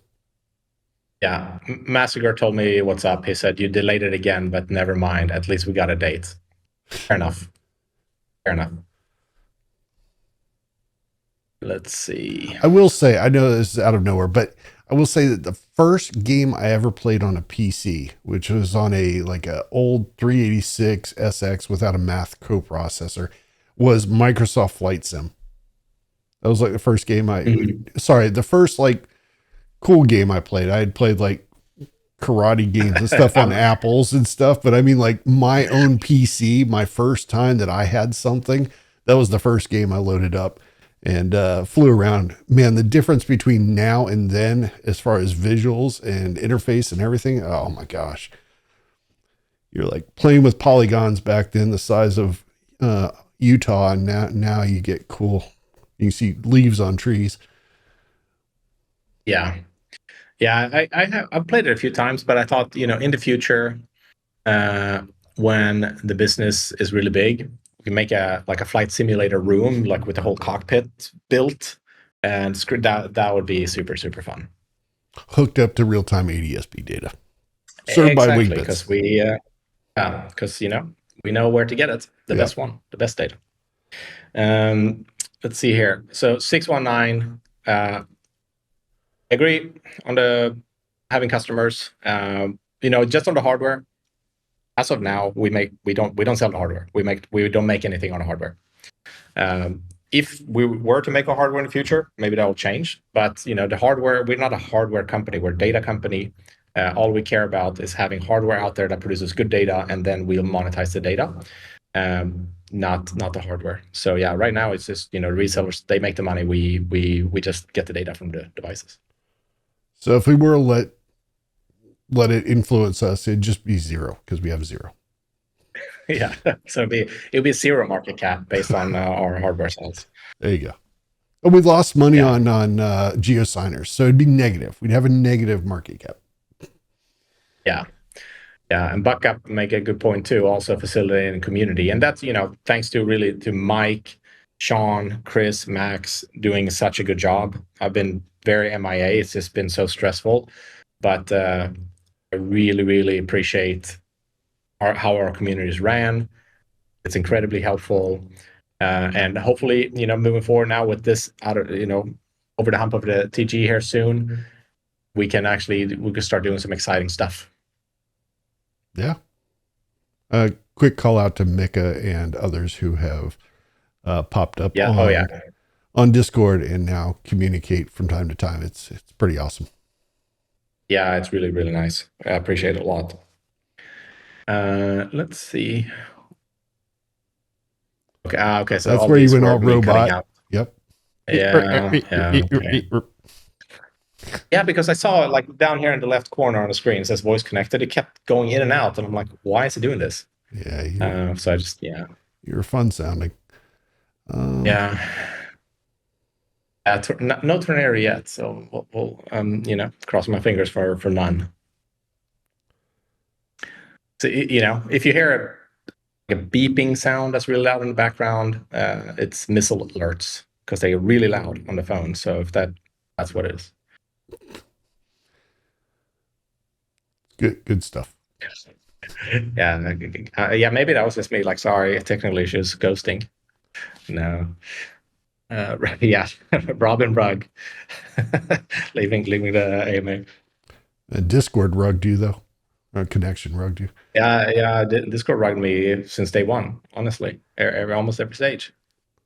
S1: Yeah. Massacre told me what's up. He said, you delayed it again, but never mind. At least we got a date. Fair enough. Fair enough. Let's see.
S2: I will say, I know this is out of nowhere, but I will say that the first game I ever played on a PC, which was on a old 386 SX without a math coprocessor, was Microsoft Flight Sim. That was like the first game the first like cool game I played. I had played like karate games and stuff on apples and stuff, but I mean like my own PC, my first time that I had something, that was the first game I loaded up and flew around. Man, the difference between now and then as far as visuals and interface and everything, oh my gosh. You're like playing with polygons back then the size of Utah, and now you get cool. You can see leaves on trees.
S1: Yeah. Yeah, I've played it a few times, but I thought, in the future, when the business is really big, we can make a flight simulator room, like with the whole cockpit built, and that would be super super fun.
S2: Hooked up to real-time ADSB data. Served by
S1: Exactly,
S2: Wingbits.
S1: because we know where to get it, the
S2: Yep.
S1: best one, the best data. Let's see here. So 619. Agree on the having customers. Just on the hardware. As of now, we don't sell the hardware. We don't make anything on the hardware. If we were to make a hardware in the future, maybe that will change. But the hardware, we're not a hardware company. We're a data company. All we care about is having hardware out there that produces good data, and then we'll monetize the data, not the hardware. So yeah, right now it's just resellers. They make the money. We just get the data from the devices.
S2: So if we were to let it influence us, it'd just be zero because we have zero.
S1: Yeah, so it'd be zero market cap based on our hardware sales.
S2: There you go. And we lost money
S1: Yeah.
S2: on geosigners, so it'd be negative. We'd have a negative market cap.
S1: Yeah. Yeah, and Backup make a good point too, also facilitating community. And that's, thanks to Mike, Sean, Chris, Max doing such a good job. I've been very MIA. It's just been so stressful. But I really, really appreciate how our communities ran. It's incredibly helpful. And hopefully, moving forward now with this over the hump of the TGE here soon, we can start doing some exciting stuff.
S2: Yeah. A quick call out to Mika and others who have popped up on Discord and now communicate from time to time. It's pretty awesome.
S1: Yeah, it's really, really nice. I appreciate it a lot. Let's see. Okay. So
S2: that's where you went all robot. Yep.
S1: Okay. Yeah, because I saw like down here in the left corner on the screen, it says voice connected. It kept going in and out, and I'm like, why is it doing this?
S2: Yeah.
S1: So I just
S2: You're fun sounding.
S1: Yeah. No tornado yet, so we'll cross my fingers for none. So if you hear a beeping sound that's really loud in the background, it's missile alerts because they're really loud on the phone. So if that's what it is.
S2: Good stuff.
S1: Yeah, maybe that was just me. Like, sorry, technical issues, ghosting. No. Yeah, Robin Rugg leaving the AMA.
S2: A Discord rugged you though, a connection rugged you.
S1: Yeah. Discord rugged me since day one. Honestly, almost every stage,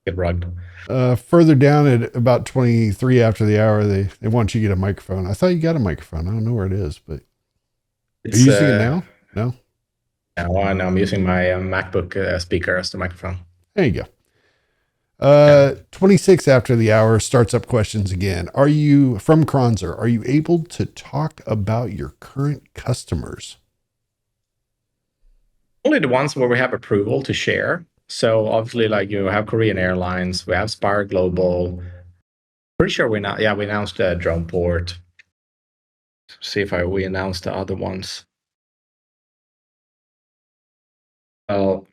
S1: get rugged.
S2: Further down at about 23 after the hour, they want you to get a microphone. I thought you got a microphone. I don't know where it is, but are you using it now? No.
S1: No, I'm using my MacBook speaker as the microphone.
S2: There you go. 26 after the hour, starts up questions again. Are you from Kronzer? Are you able to talk about your current customers?
S1: Only the ones where we have approval to share. So obviously, like you have Korean Airlines, we have Spire Global. Pretty sure we announced Droneport. See if we announced the other ones. Well,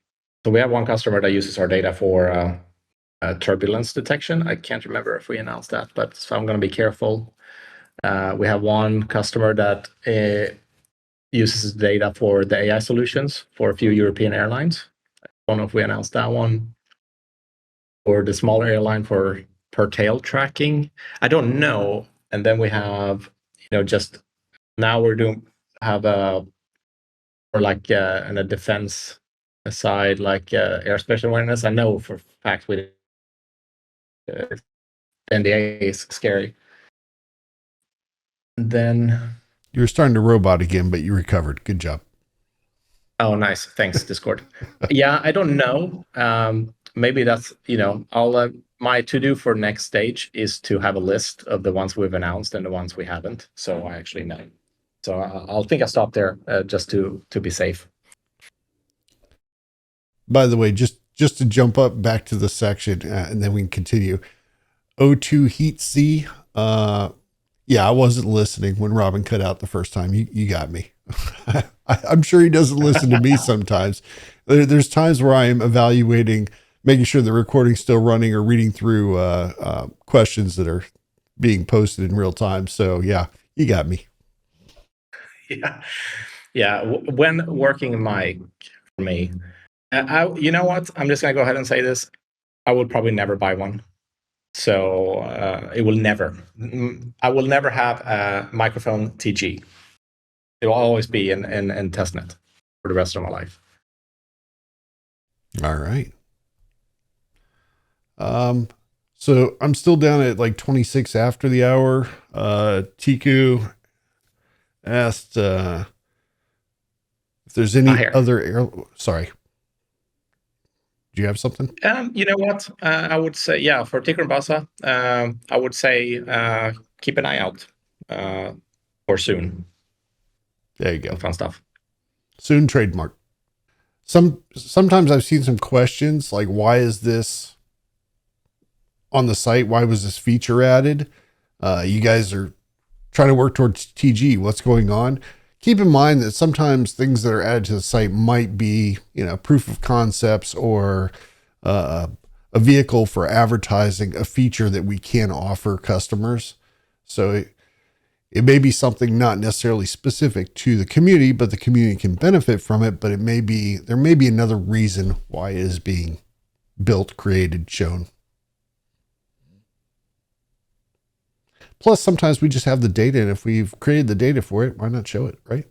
S1: so we have one customer that uses our data for turbulence detection. I can't remember if we announced that, but so I'm going to be careful. We have one customer that uses data for the AI solutions for a few European airlines. I don't know if we announced that one. or the smaller airline for per tail tracking. I don't know. And then we have, just now we're doing have a or like in a defense side, like airspace awareness. I know for a fact with NDA is scary. And then
S2: You were starting to robot again, but you recovered. Good job.
S1: oh, nice. Thanks, Discord. Yeah, I don't know. Maybe that's, I'll my to do for next stage is to have a list of the ones we've announced and the ones we haven't. So I actually know. So I'll think I stop there just to be safe.
S2: By the way, just to jump up back to the section, and then we can continue. O2 Heat C. Yeah, I wasn't listening when Robin cut out the first time. You got me. I'm sure he doesn't listen to me sometimes. There's times where I am evaluating, making sure the recording's still running or reading through questions that are being posted in real time. So yeah, you got me.
S1: Yeah. When working mic for me, you know what? I'm just gonna go ahead and say this. I would probably never buy one. So it will never. I will never have a microphone TG. It will always be in testnet for the rest of my life.
S2: All right. So I'm still down at like 26 after the hour. Tiku asked if there's any other sorry. Do you have something?
S1: You know what? I would say, yeah, for Tiku and Basa, I would say keep an eye out for soon.
S2: There you go.
S1: Some fun stuff.
S2: Soon trademark. Sometimes I've seen some questions like, why is this on the site? Why was this feature added? You guys are trying to work towards TGE. What's going on? Keep in mind that sometimes things that are added to the site might be, proof of concepts or a vehicle for advertising a feature that we can offer customers. So it may be something not necessarily specific to the community, but the community can benefit from it. But there may be another reason why it is being built, created, shown. Plus, sometimes we just have the data, and if we've created the data for it, why not show it, right?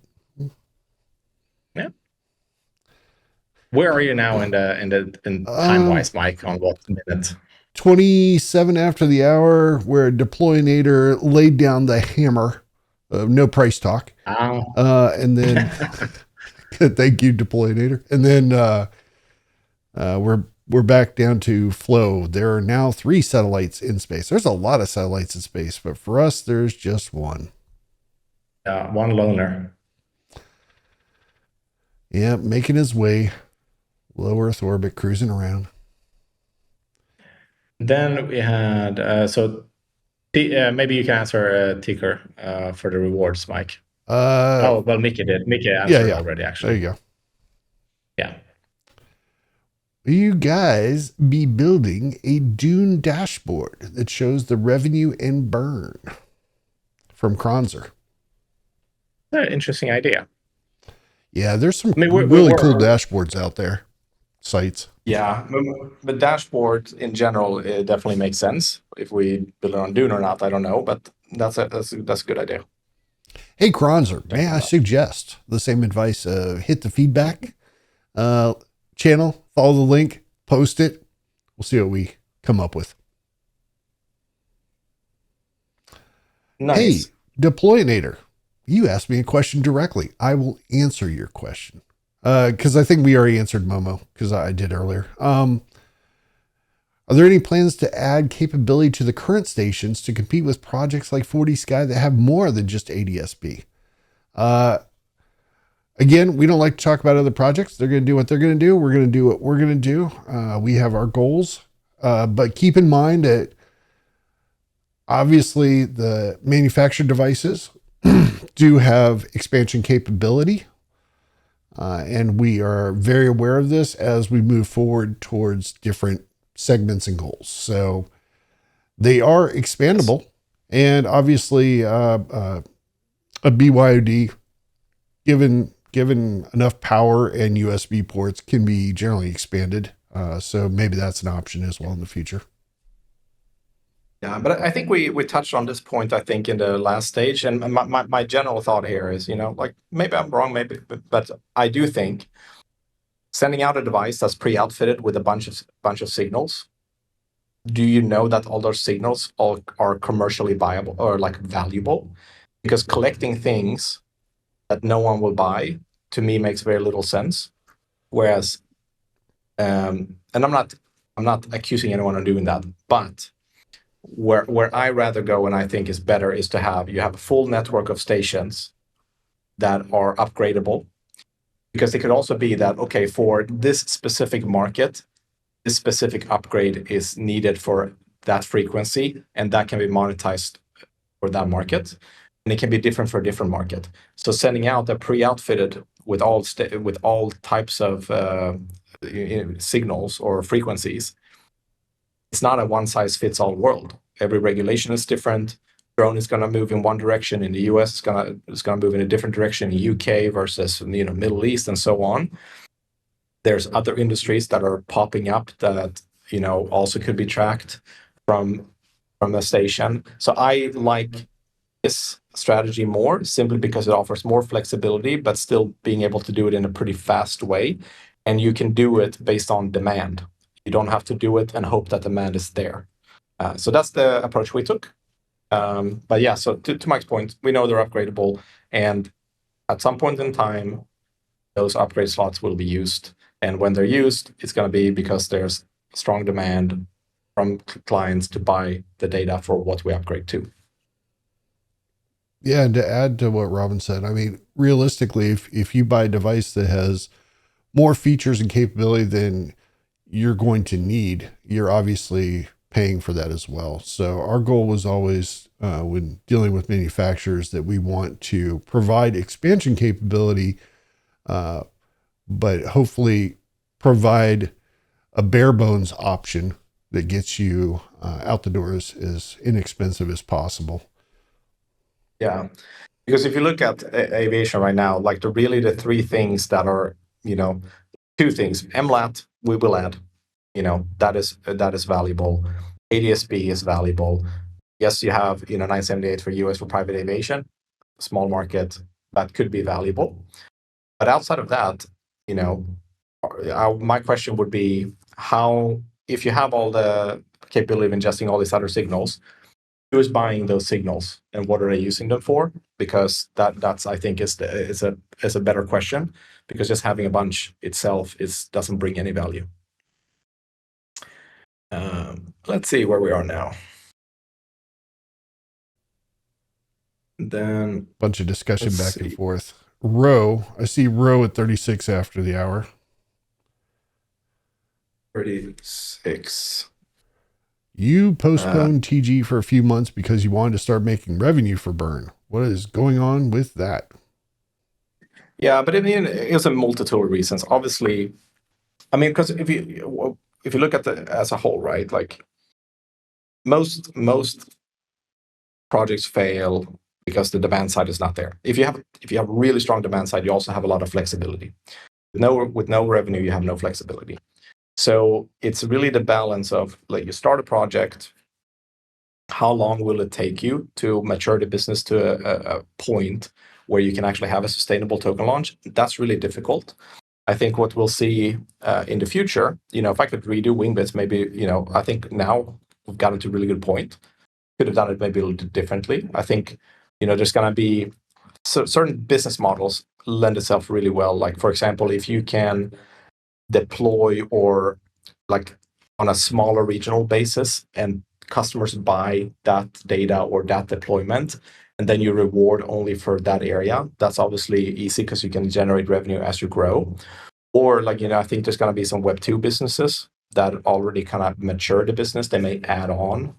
S1: Yeah. Where are you now in time-wise, Mike, on what minute?
S2: 27 after the hour, where Deployinator laid down the hammer of no price talk. And then, thank you, Deployinator. And then we're back down to flow. There are now 3 satellites in space. There's a lot of satellites in space, but for us, there's just one.
S1: One loner.
S2: Yeah, making his way, low Earth orbit, cruising around.
S1: Then we had, maybe you can answer Ticker for the rewards, Mike. Well, Mickey did. Mickey answered already, actually.
S2: There you go.
S1: Yeah.
S2: Will you guys be building a Dune dashboard that shows the revenue and burn? From Kronzer.
S1: Interesting idea.
S2: Yeah, there's some really cool dashboards out there, sites.
S1: Yeah, the dashboard in general, it definitely makes sense. If we build it on Dune or not, I don't know, but that's a good idea.
S2: Hey, Kronzer, may I suggest the same advice? Hit the feedback channel, follow the link, post it. We'll see what we come up with.
S1: Nice.
S2: Hey, Deployinator, you asked me a question directly. I will answer your question. Because I think we already answered Momo, because I did earlier. Are there any plans to add capability to the current stations to compete with projects like 4D Sky that have more than just ADS-B? Again, we don't like to talk about other projects. They're going to do what they're going to do. We're going to do what we're going to do. We have our goals. But keep in mind that obviously the manufactured devices do have expansion capability. And we are very aware of this as we move forward towards different segments and goals. So they are expandable, and obviously a BYOD, given enough power and USB ports, can be generally expanded. So maybe that's an option as well in the future.
S1: Yeah, but I think we touched on this point, I think, in the last stage. And my general thought here is, like maybe I'm wrong, maybe, but I do think sending out a device that's pre-outfitted with a bunch of signals. Do you know that all those signals all are commercially viable or like valuable? Because collecting things that no one will buy to me makes very little sense. Whereas, and I'm not accusing anyone of doing that, but where I rather go and I think is better is to have a full network of stations that are upgradable, because it could also be that, okay, for this specific market, this specific upgrade is needed for that frequency, and that can be monetized for that market, and it can be different for a different market. So sending out a pre-outfitted with all types of signals or frequencies, it's not a one-size-fits-all world. Every regulation is different. Drone is going to move in one direction in the US. It's going to move in a different direction in the UK versus Middle East and so on. There's other industries that are popping up that also could be tracked from a station. So I like this strategy more simply because it offers more flexibility, but still being able to do it in a pretty fast way. And you can do it based on demand. You don't have to do it and hope that demand is there. So that's the approach we took. But yeah, so to Mike's point, we know they're upgradable, and at some point in time, those upgrade slots will be used. And when they're used, it's going to be because there's strong demand from clients to buy the data for what we upgrade to.
S2: Yeah, and to add to what Robin said, I mean, realistically, if you buy a device that has more features and capability than you're going to need, you're obviously paying for that as well. So our goal was always, when dealing with manufacturers, that we want to provide expansion capability, but hopefully provide a bare bones option that gets you out the door as inexpensive as possible.
S1: Yeah, because if you look at aviation right now, like the three things that are, two things: MLAT we will add, that is valuable. ADSB is valuable. Yes, you have 978 for US for private aviation, small market, that could be valuable. But outside of that, my question would be, how, if you have all the capability of ingesting all these other signals, who is buying those signals and what are they using them for? Because that's I think is a better question, because just having a bunch itself doesn't bring any value. Let's see where we are now. Then
S2: bunch of discussion back and forth. I see Row at 36 after the hour.
S1: 36.
S2: You postponed TGE for a few months because you wanted to start making revenue for Burn. What is going on with that?
S1: Yeah, but it's a multitude of reasons. Obviously, I mean, because if you look at as a whole, right? Like most projects fail because the demand side is not there. If you have a really strong demand side, you also have a lot of flexibility. With no revenue, you have no flexibility. So it's really the balance of, like, you start a project, how long will it take you to mature the business to a point where you can actually have a sustainable token launch? That's really difficult. I think what we'll see in the future, if I could redo Wingbits, maybe, I think now we've gotten to a really good point. Could have done it maybe a little bit differently. I think, there's going to be certain business models lend itself really well. Like, for example, if you can deploy or like on a smaller regional basis and customers buy that data or that deployment, and then you reward only for that area, that's obviously easy because you can generate revenue as you grow. Or like, I think there's going to be some Web2 businesses that already kind of mature the business. They may add on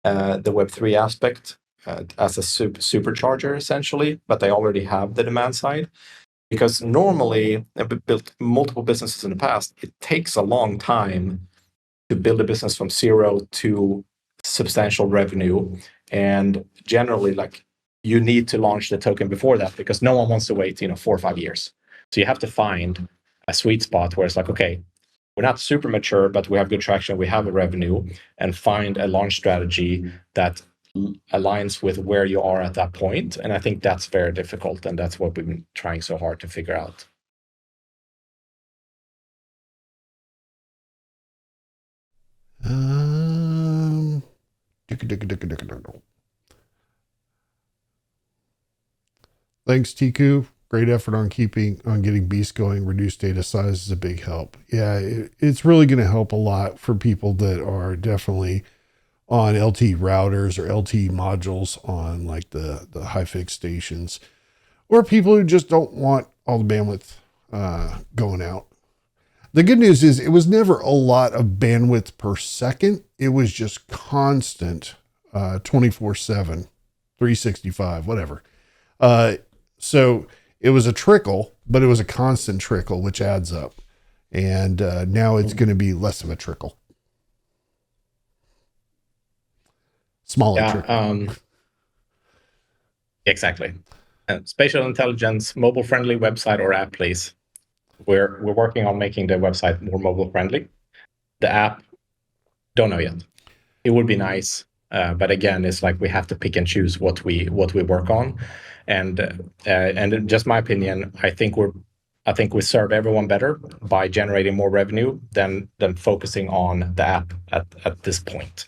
S1: the Web3 aspect as a supercharger essentially, but they already have the demand side. Because normally, I've built multiple businesses in the past, it takes a long time to build a business from zero to substantial revenue. And generally, like, you need to launch the token before that because no one wants to wait, 4 or 5 years. So you have to find a sweet spot where it's like, okay, we're not super mature, but we have good traction, we have a revenue, and find a launch strategy that aligns with where you are at that point. And I think that's very difficult, and that's what we've been trying so hard to figure out.
S2: Thanks, Tiku. Great effort on getting Beast going. Reduced data size is a big help. Yeah, it's really going to help a lot for people that are definitely on LT routers or LT modules on like the high-fix stations, or people who just don't want all the bandwidth going out. The good news is it was never a lot of bandwidth per second. It was just constant 24/7, 365, whatever. So it was a trickle, but it was a constant trickle, which adds up. And now it's going to be less of a trickle. Smaller trickle.
S1: Exactly. Spatial intelligence, mobile-friendly website or app, please. We're working on making the website more mobile-friendly. The app, don't know yet. It would be nice, but again, it's like we have to pick and choose what we work on. And just my opinion, I think we serve everyone better by generating more revenue than focusing on the app at this point.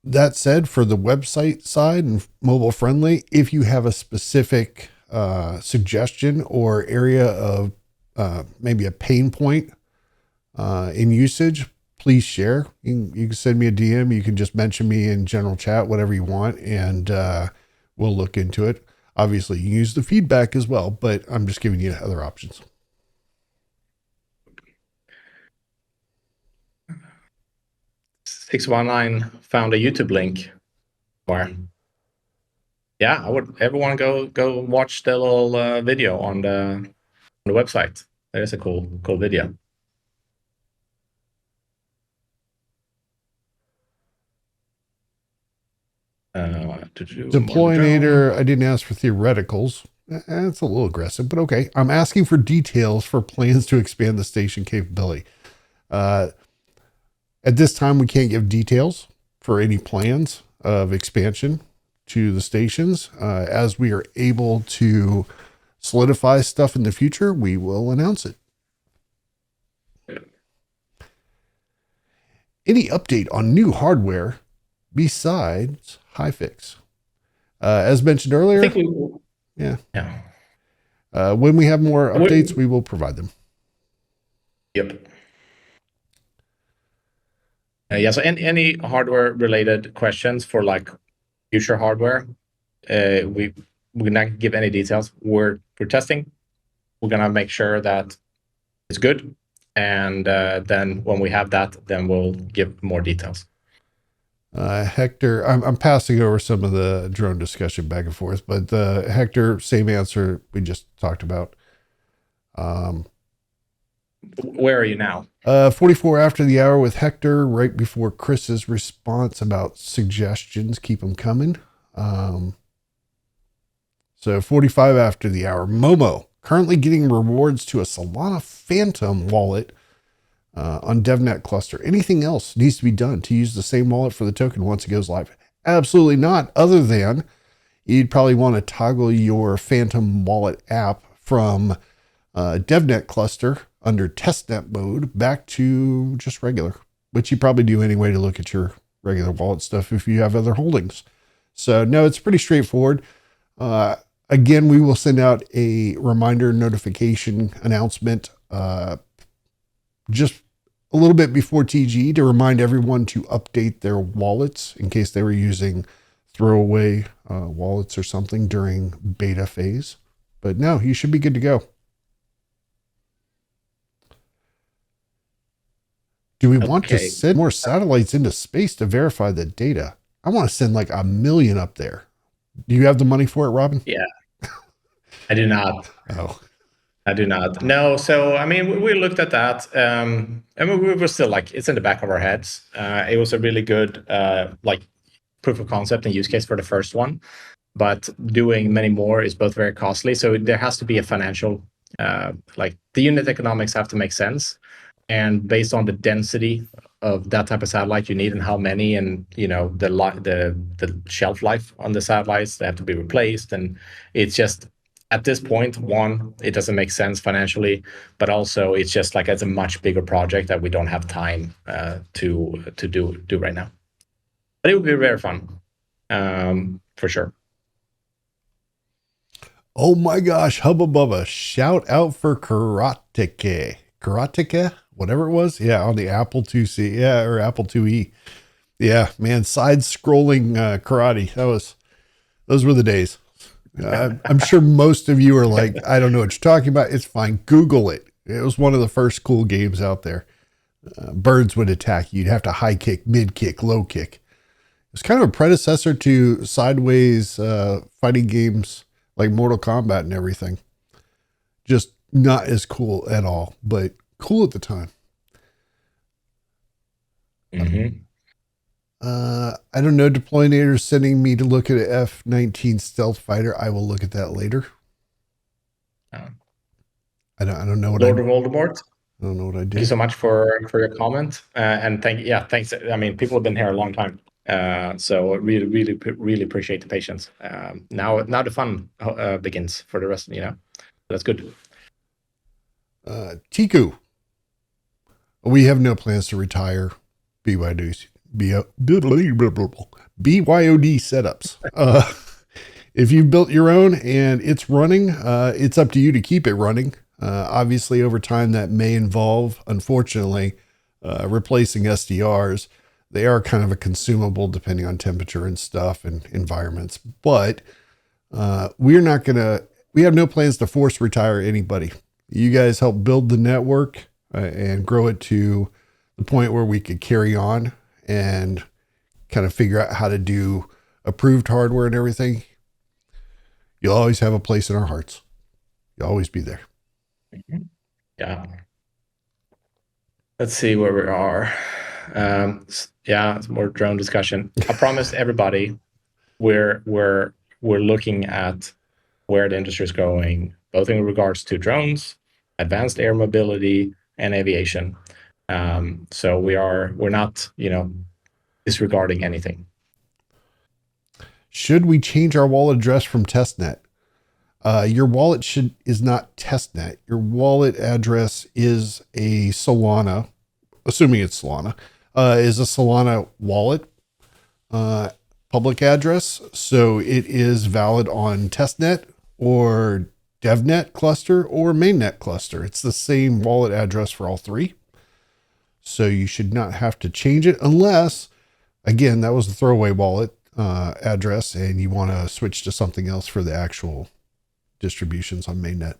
S2: That said, for the website side and mobile friendly, if you have a specific suggestion or area of maybe a pain point in usage, please share. You can send me a DM. You can just mention me in general chat, whatever you want, and we'll look into it. Obviously, you can use the feedback as well, but I'm just giving you other options.
S1: $619 found a YouTube link where, yeah, everyone go watch the little video on the website. There's a cool video.
S2: Deployinator, I didn't ask for theoreticals. That's a little aggressive, but okay. I'm asking for details for plans to expand the station capability. At this time, we can't give details for any plans of expansion to the stations. As we are able to solidify stuff in the future, we will announce it. Any update on new hardware besides high-fix? As mentioned earlier, when we have more updates, we will provide them.
S1: Yep. So any hardware related questions for like future hardware, we're not give any details. We're testing. We're gonna make sure that it's good, and then when we have that, then we'll give more details.
S2: Hector, I'm passing over some of the drone discussion back and forth, but Hector, same answer we just talked about.
S1: Where are you now?
S2: 44 after the hour with Hector, right before Chris's response about suggestions. Keep them coming. So 45 after the hour. Momo, currently getting rewards to a Solana Phantom wallet on DevNet cluster. Anything else needs to be done to use the same wallet for the token once it goes live? Absolutely not, other than you'd probably want to toggle your Phantom wallet app from DevNet cluster under testnet mode back to just regular, which you probably do anyway to look at your regular wallet stuff if you have other holdings. So no, it's pretty straightforward. Again, we will send out a reminder notification announcement just a little bit before TGE to remind everyone to update their wallets in case they were using throwaway wallets or something during beta phase. But no, you should be good to go. Do we want to send more satellites into space to verify the data? I want to send like 1 million up there. Do you have the money for it, Robin?
S1: Yeah. I do not.
S2: Oh.
S1: I do not. No. So, I mean, we looked at that. I mean, we were still like, it's in the back of our heads. It was a really good, like proof of concept and use case for the first one, but doing many more is both very costly. So there has to be a financial Like the unit economics have to make sense, and based on the density of that type of satellite you need and how many, and the shelf life on the satellites, they have to be replaced, and it's just at this point, one, it doesn't make sense financially, but also it's just like it's a much bigger project that we don't have time to do right now. But it would be very fun, for sure.
S2: Oh my gosh, Hubba Bubba. Shout out for Karateka, whatever it was. Yeah, on the Apple IIc. Yeah, or Apple IIe. Yeah, man, side scrolling karate. Those were the days. I'm sure most of you are like, I don't know what you're talking about. It's fine. Google it. It was one of the first cool games out there. Birds would attack you. You'd have to high kick, mid kick, low kick. It was kind of a predecessor to sideways fighting games like Mortal Kombat and everything. Just not as cool at all, but cool at the time.
S1: Mm-hmm.
S2: I don't know. Deploynator sending me to look at an F-19 stealth fighter. I will look at that later. I don't know what
S1: Lord of Voldemort.
S2: I don't know what I did.
S1: Thank you so much for your comment, and thanks. I mean, people have been here a long time, so really appreciate the patience. Now the fun begins for the rest. That's good.
S2: Tiku, we have no plans to retire BYOD setups. If you've built your own and it's running, it's up to you to keep it running. Obviously, over time, that may involve, unfortunately, replacing SDRs. They are kind of a consumable depending on temperature and stuff and environments. But we have no plans to force retire anybody. You guys help build the network and grow it to the point where we could carry on and kind of figure out how to do approved hardware and everything. You'll always have a place in our hearts. You'll always be there.
S1: Yeah. Let's see where we are. It's more drone discussion. I promised everybody we're looking at where the industry is going, both in regards to drones, advanced air mobility, and aviation. So we're not, disregarding anything.
S2: Should we change our wallet address from testnet? Your wallet is not testnet. Your wallet address is a Solana, assuming it's Solana, is a Solana wallet public address. So it is valid on testnet or DevNet cluster or mainnet cluster. It's the same wallet address for all three. So you should not have to change it unless, again, that was the throwaway wallet address and you want to switch to something else for the actual distributions on mainnet.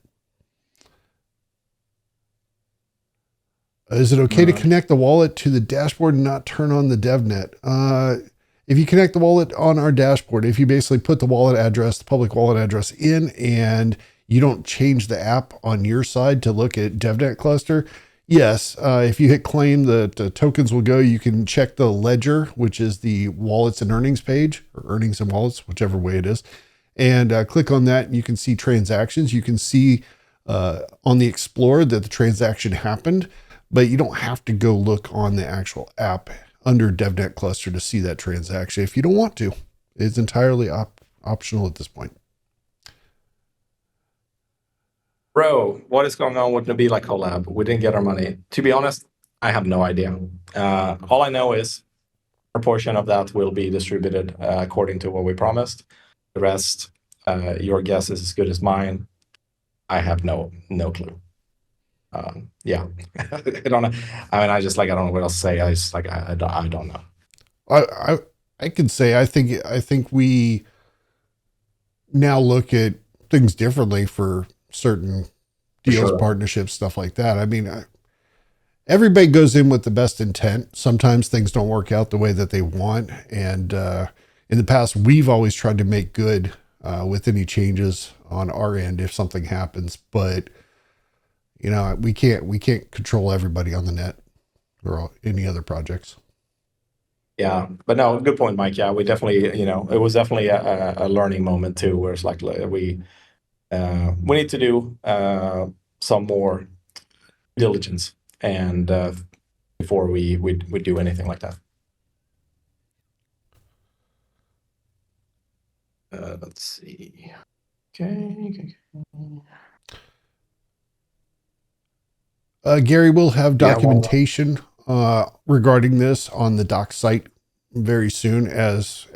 S2: Is it okay to connect the wallet to the dashboard and not turn on the DevNet? If you connect the wallet on our dashboard, if you basically put the wallet address, the public wallet address in, and you don't change the app on your side to look at DevNet cluster, yes, if you hit claim, the tokens will go. You can check the ledger, which is the wallets and earnings page, or earnings and wallets, whichever way it is, and click on that. And you can see transactions. You can see on the Explorer that the transaction happened, but you don't have to go look on the actual app under DevNet cluster to see that transaction if you don't want to. It's entirely optional at this point.
S1: Bro, what is going on with Nabila collab? We didn't get our money. To be honest, I have no idea. All I know is a portion of that will be distributed according to what we promised. The rest, your guess is as good as mine. I have no clue. Yeah, I don't know. I mean, I don't know what else to say. I don't know.
S2: I can say I think we now look at things differently for certain deals,
S1: sure.
S2: Partnerships, stuff like that. I mean, everybody goes in with the best intent. Sometimes things don't work out the way that they want, and in the past, we've always tried to make good with any changes on our end if something happens, but. We can't control everybody on the net or any other projects.
S1: Yeah, but no, good point, Mike. Yeah, we definitely, it was definitely a learning moment too, where it's like we need to do some more diligence and before we do anything like that. Let's see. Okay.
S2: Gary will have
S1: Yeah, well,
S2: documentation regarding this on the doc site very soon as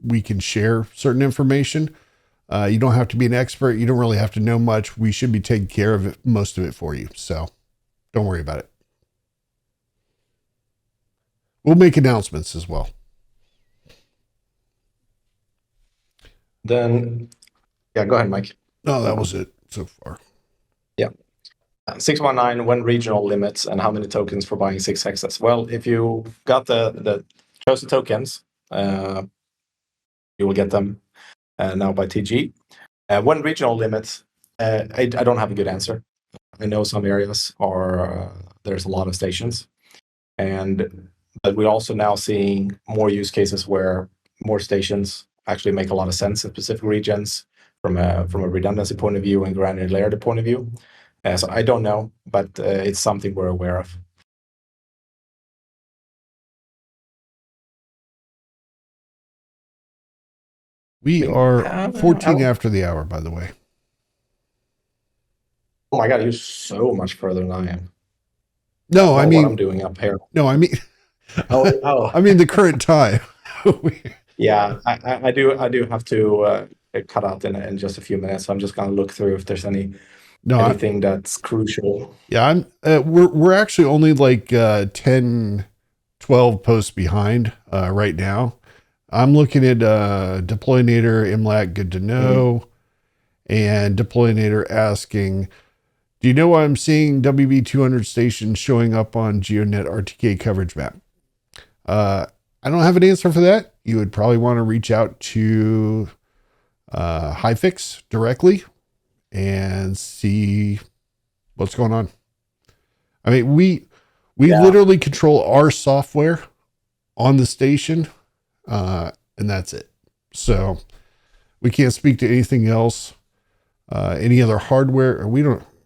S2: we can share certain information. You don't have to be an expert. You don't really have to know much. We should be taking care of it, most of it for you. So don't worry about it. We'll make announcements as well.
S1: Then, yeah, go ahead, Mike.
S2: No, that was it so far.
S1: Yeah. 619, when regional limits and how many tokens for buying 6x's. Well, if you got the chosen tokens, you will get them now by TGE. When regional limits, I don't have a good answer. I know some areas are there's a lot of stations, but we're also now seeing more use cases where more stations actually make a lot of sense in specific regions from a redundancy point of view and granularity point of view. So I don't know, but it's something we're aware of.
S2: We are 14 after the hour, by the way.
S1: Oh my God, you're so much further than I am.
S2: No, I mean,
S1: what I'm doing up here.
S2: No, I mean,
S1: oh.
S2: I mean the current time.
S1: Yeah, I do have to cut out in just a few minutes. So I'm just gonna look through if there's anything that's crucial.
S2: Yeah, we're actually only like 10, 12 posts behind right now. I'm looking at Deploynator, MLAT, good to know, and Deploynator asking, do you know why I'm seeing WB200 stations showing up on GeoNet RTK coverage map? I don't have an answer for that. You would probably want to reach out to HiFix directly and see what's going on. I mean, we literally control our software on the station, and that's it. So we can't speak to anything else, any other hardware.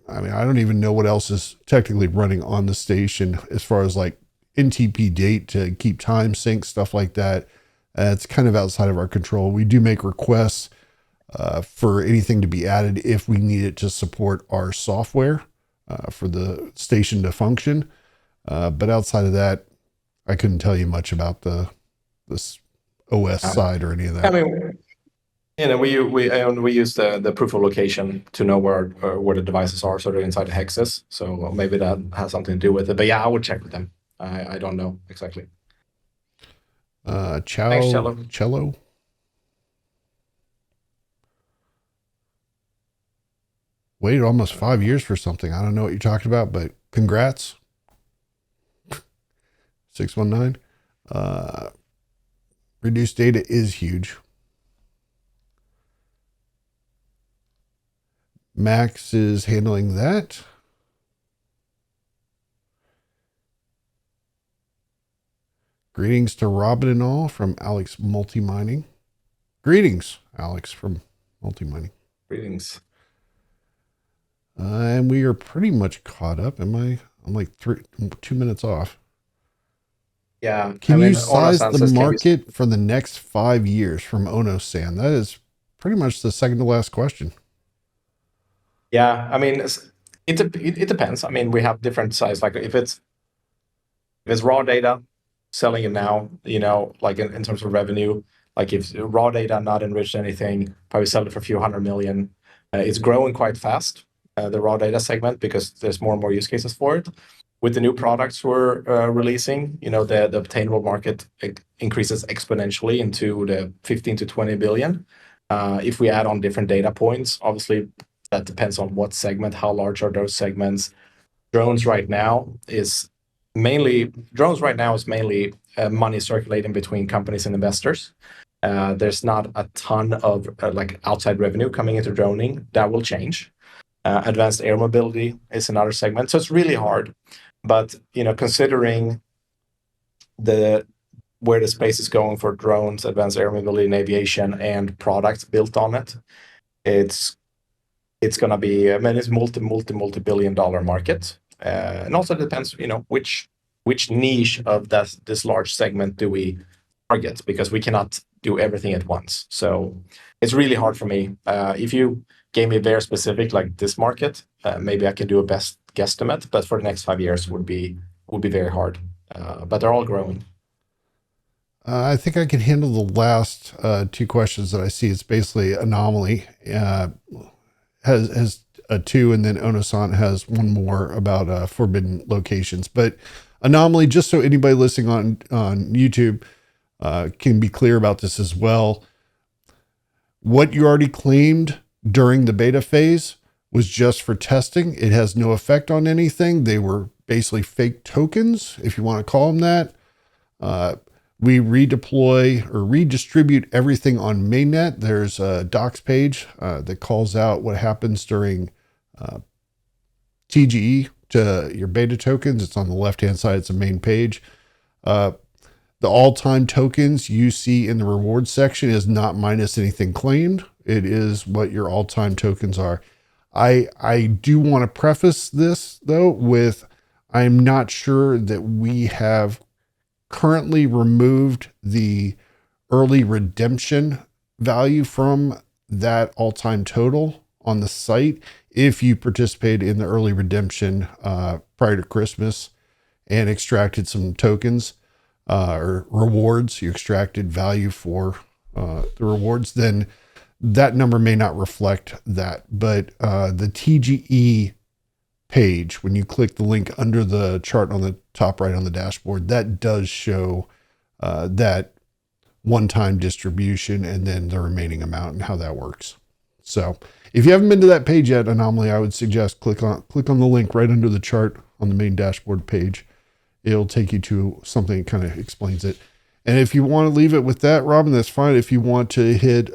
S2: I don't even know what else is technically running on the station as far as like NTP date to keep time sync, stuff like that. It's kind of outside of our control. We do make requests for anything to be added if we need it to support our software for the station to function. But outside of that, I couldn't tell you much about this OS side or any of that.
S1: I mean, we use the proof of location to know where the devices are, sort of inside the hexes. So maybe that has something to do with it. But yeah, I would check with them. I don't know exactly.
S2: Thanks, Cello. Waited almost 5 years for something. I don't know what you're talking about, but congrats. 619. Reduced data is huge. Max is handling that. Greetings to Robin and all from Alex Multi-Mining. Greetings, Alex from Multi-Mining.
S1: Greetings.
S2: And we are pretty much caught up. I'm like 2 minutes off.
S1: Yeah.
S2: Can you size the market for the next 5 years from Ono-san? That is pretty much the second to last question.
S1: Yeah, I mean, it depends. I mean, we have different size. Like if it's raw data, selling it now, like in terms of revenue, like if raw data not enriched anything, probably sell it for a few $100 million. It's growing quite fast, the raw data segment, because there's more and more use cases for it. With the new products we're releasing, the obtainable market increases exponentially into the 15 to 20 billion. If we add on different data points, obviously that depends on what segment, how large are those segments. Drones right now is mainly money circulating between companies and investors. There's not a ton of like outside revenue coming into droning. That will change. Advanced air mobility is another segment. So it's really hard. But considering where the space is going for drones, advanced air mobility and aviation, and products built on it, it's it's going to be, I mean, it's multi-billion dollar market. And also depends, which niche of this large segment do we target, because we cannot do everything at once. So it's really hard for me. If you gave me very specific, like this market, maybe I can do a best guesstimate, but for the next 5 years would be very hard. But they're all growing.
S2: I think I can handle the last two questions that I see. It's basically Anomaly has a two, and then Onosan has one more about forbidden locations. But Anomaly, just so anybody listening on YouTube can be clear about this as well, what you already claimed during the beta phase was just for testing. It has no effect on anything. They were basically fake tokens, if you want to call them that. We redeploy or redistribute everything on mainnet. There's a docs page that calls out what happens during TGE to your beta tokens. It's on the left-hand side. It's a main page. The all-time tokens you see in the rewards section is not minus anything claimed. It is what your all-time tokens are. I do want to preface this, though, with I'm not sure that we have currently removed the early redemption value from that all-time total on the site. If you participated in the early redemption prior to Christmas and extracted some tokens or rewards, you extracted value for the rewards, then that number may not reflect that. But the TGE page, when you click the link under the chart on the top right on the dashboard, that does show that one-time distribution and then the remaining amount and how that works. So if you haven't been to that page yet, Anomaly, I would suggest click on the link right under the chart on the main dashboard page. It'll take you to something that kind of explains it. And if you want to leave it with that, Robin, that's fine. If you want to hit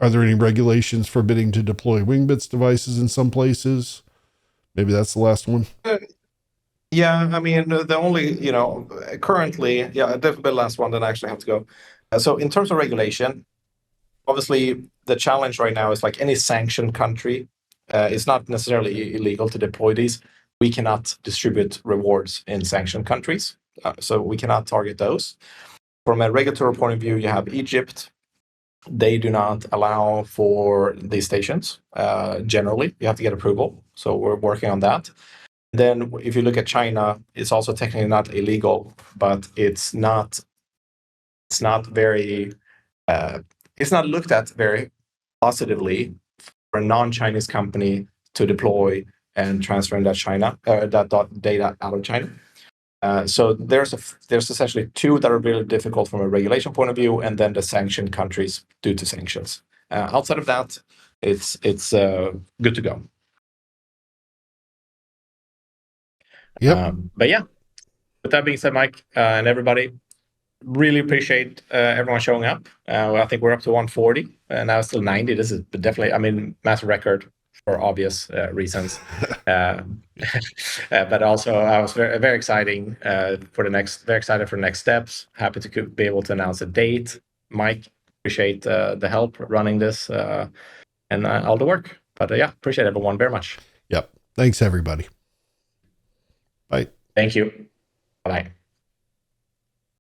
S2: are there any regulations forbidding to deploy Wingbits devices in some places? Maybe that's the last one.
S1: Yeah, I mean, the only, currently, yeah, definitely the last one that I actually have to go. So in terms of regulation, obviously the challenge right now is like any sanctioned country, it's not necessarily illegal to deploy these. We cannot distribute rewards in sanctioned countries, so we cannot target those. From a regulatory point of view, you have Egypt. They do not allow for these stations. Generally, you have to get approval. So we're working on that. Then if you look at China, it's also technically not illegal, but it's not very, it's not looked at very positively for a non-Chinese company to deploy and transfer that data out of China. So there's essentially two that are really difficult from a regulation point of view, and then the sanctioned countries due to sanctions. Outside of that, it's good to go.
S2: Yep.
S1: But yeah, with that being said, Mike and everybody, really appreciate everyone showing up. I think we're up to 140, and now it's still 90. This is definitely, I mean, massive record for obvious reasons. But also, I was very exciting very excited for the next steps. Happy to be able to announce a date. Mike, appreciate the help running this and all the work. But yeah, appreciate everyone very much.
S2: Yep. Thanks, everybody. Bye.
S1: Thank you. Bye.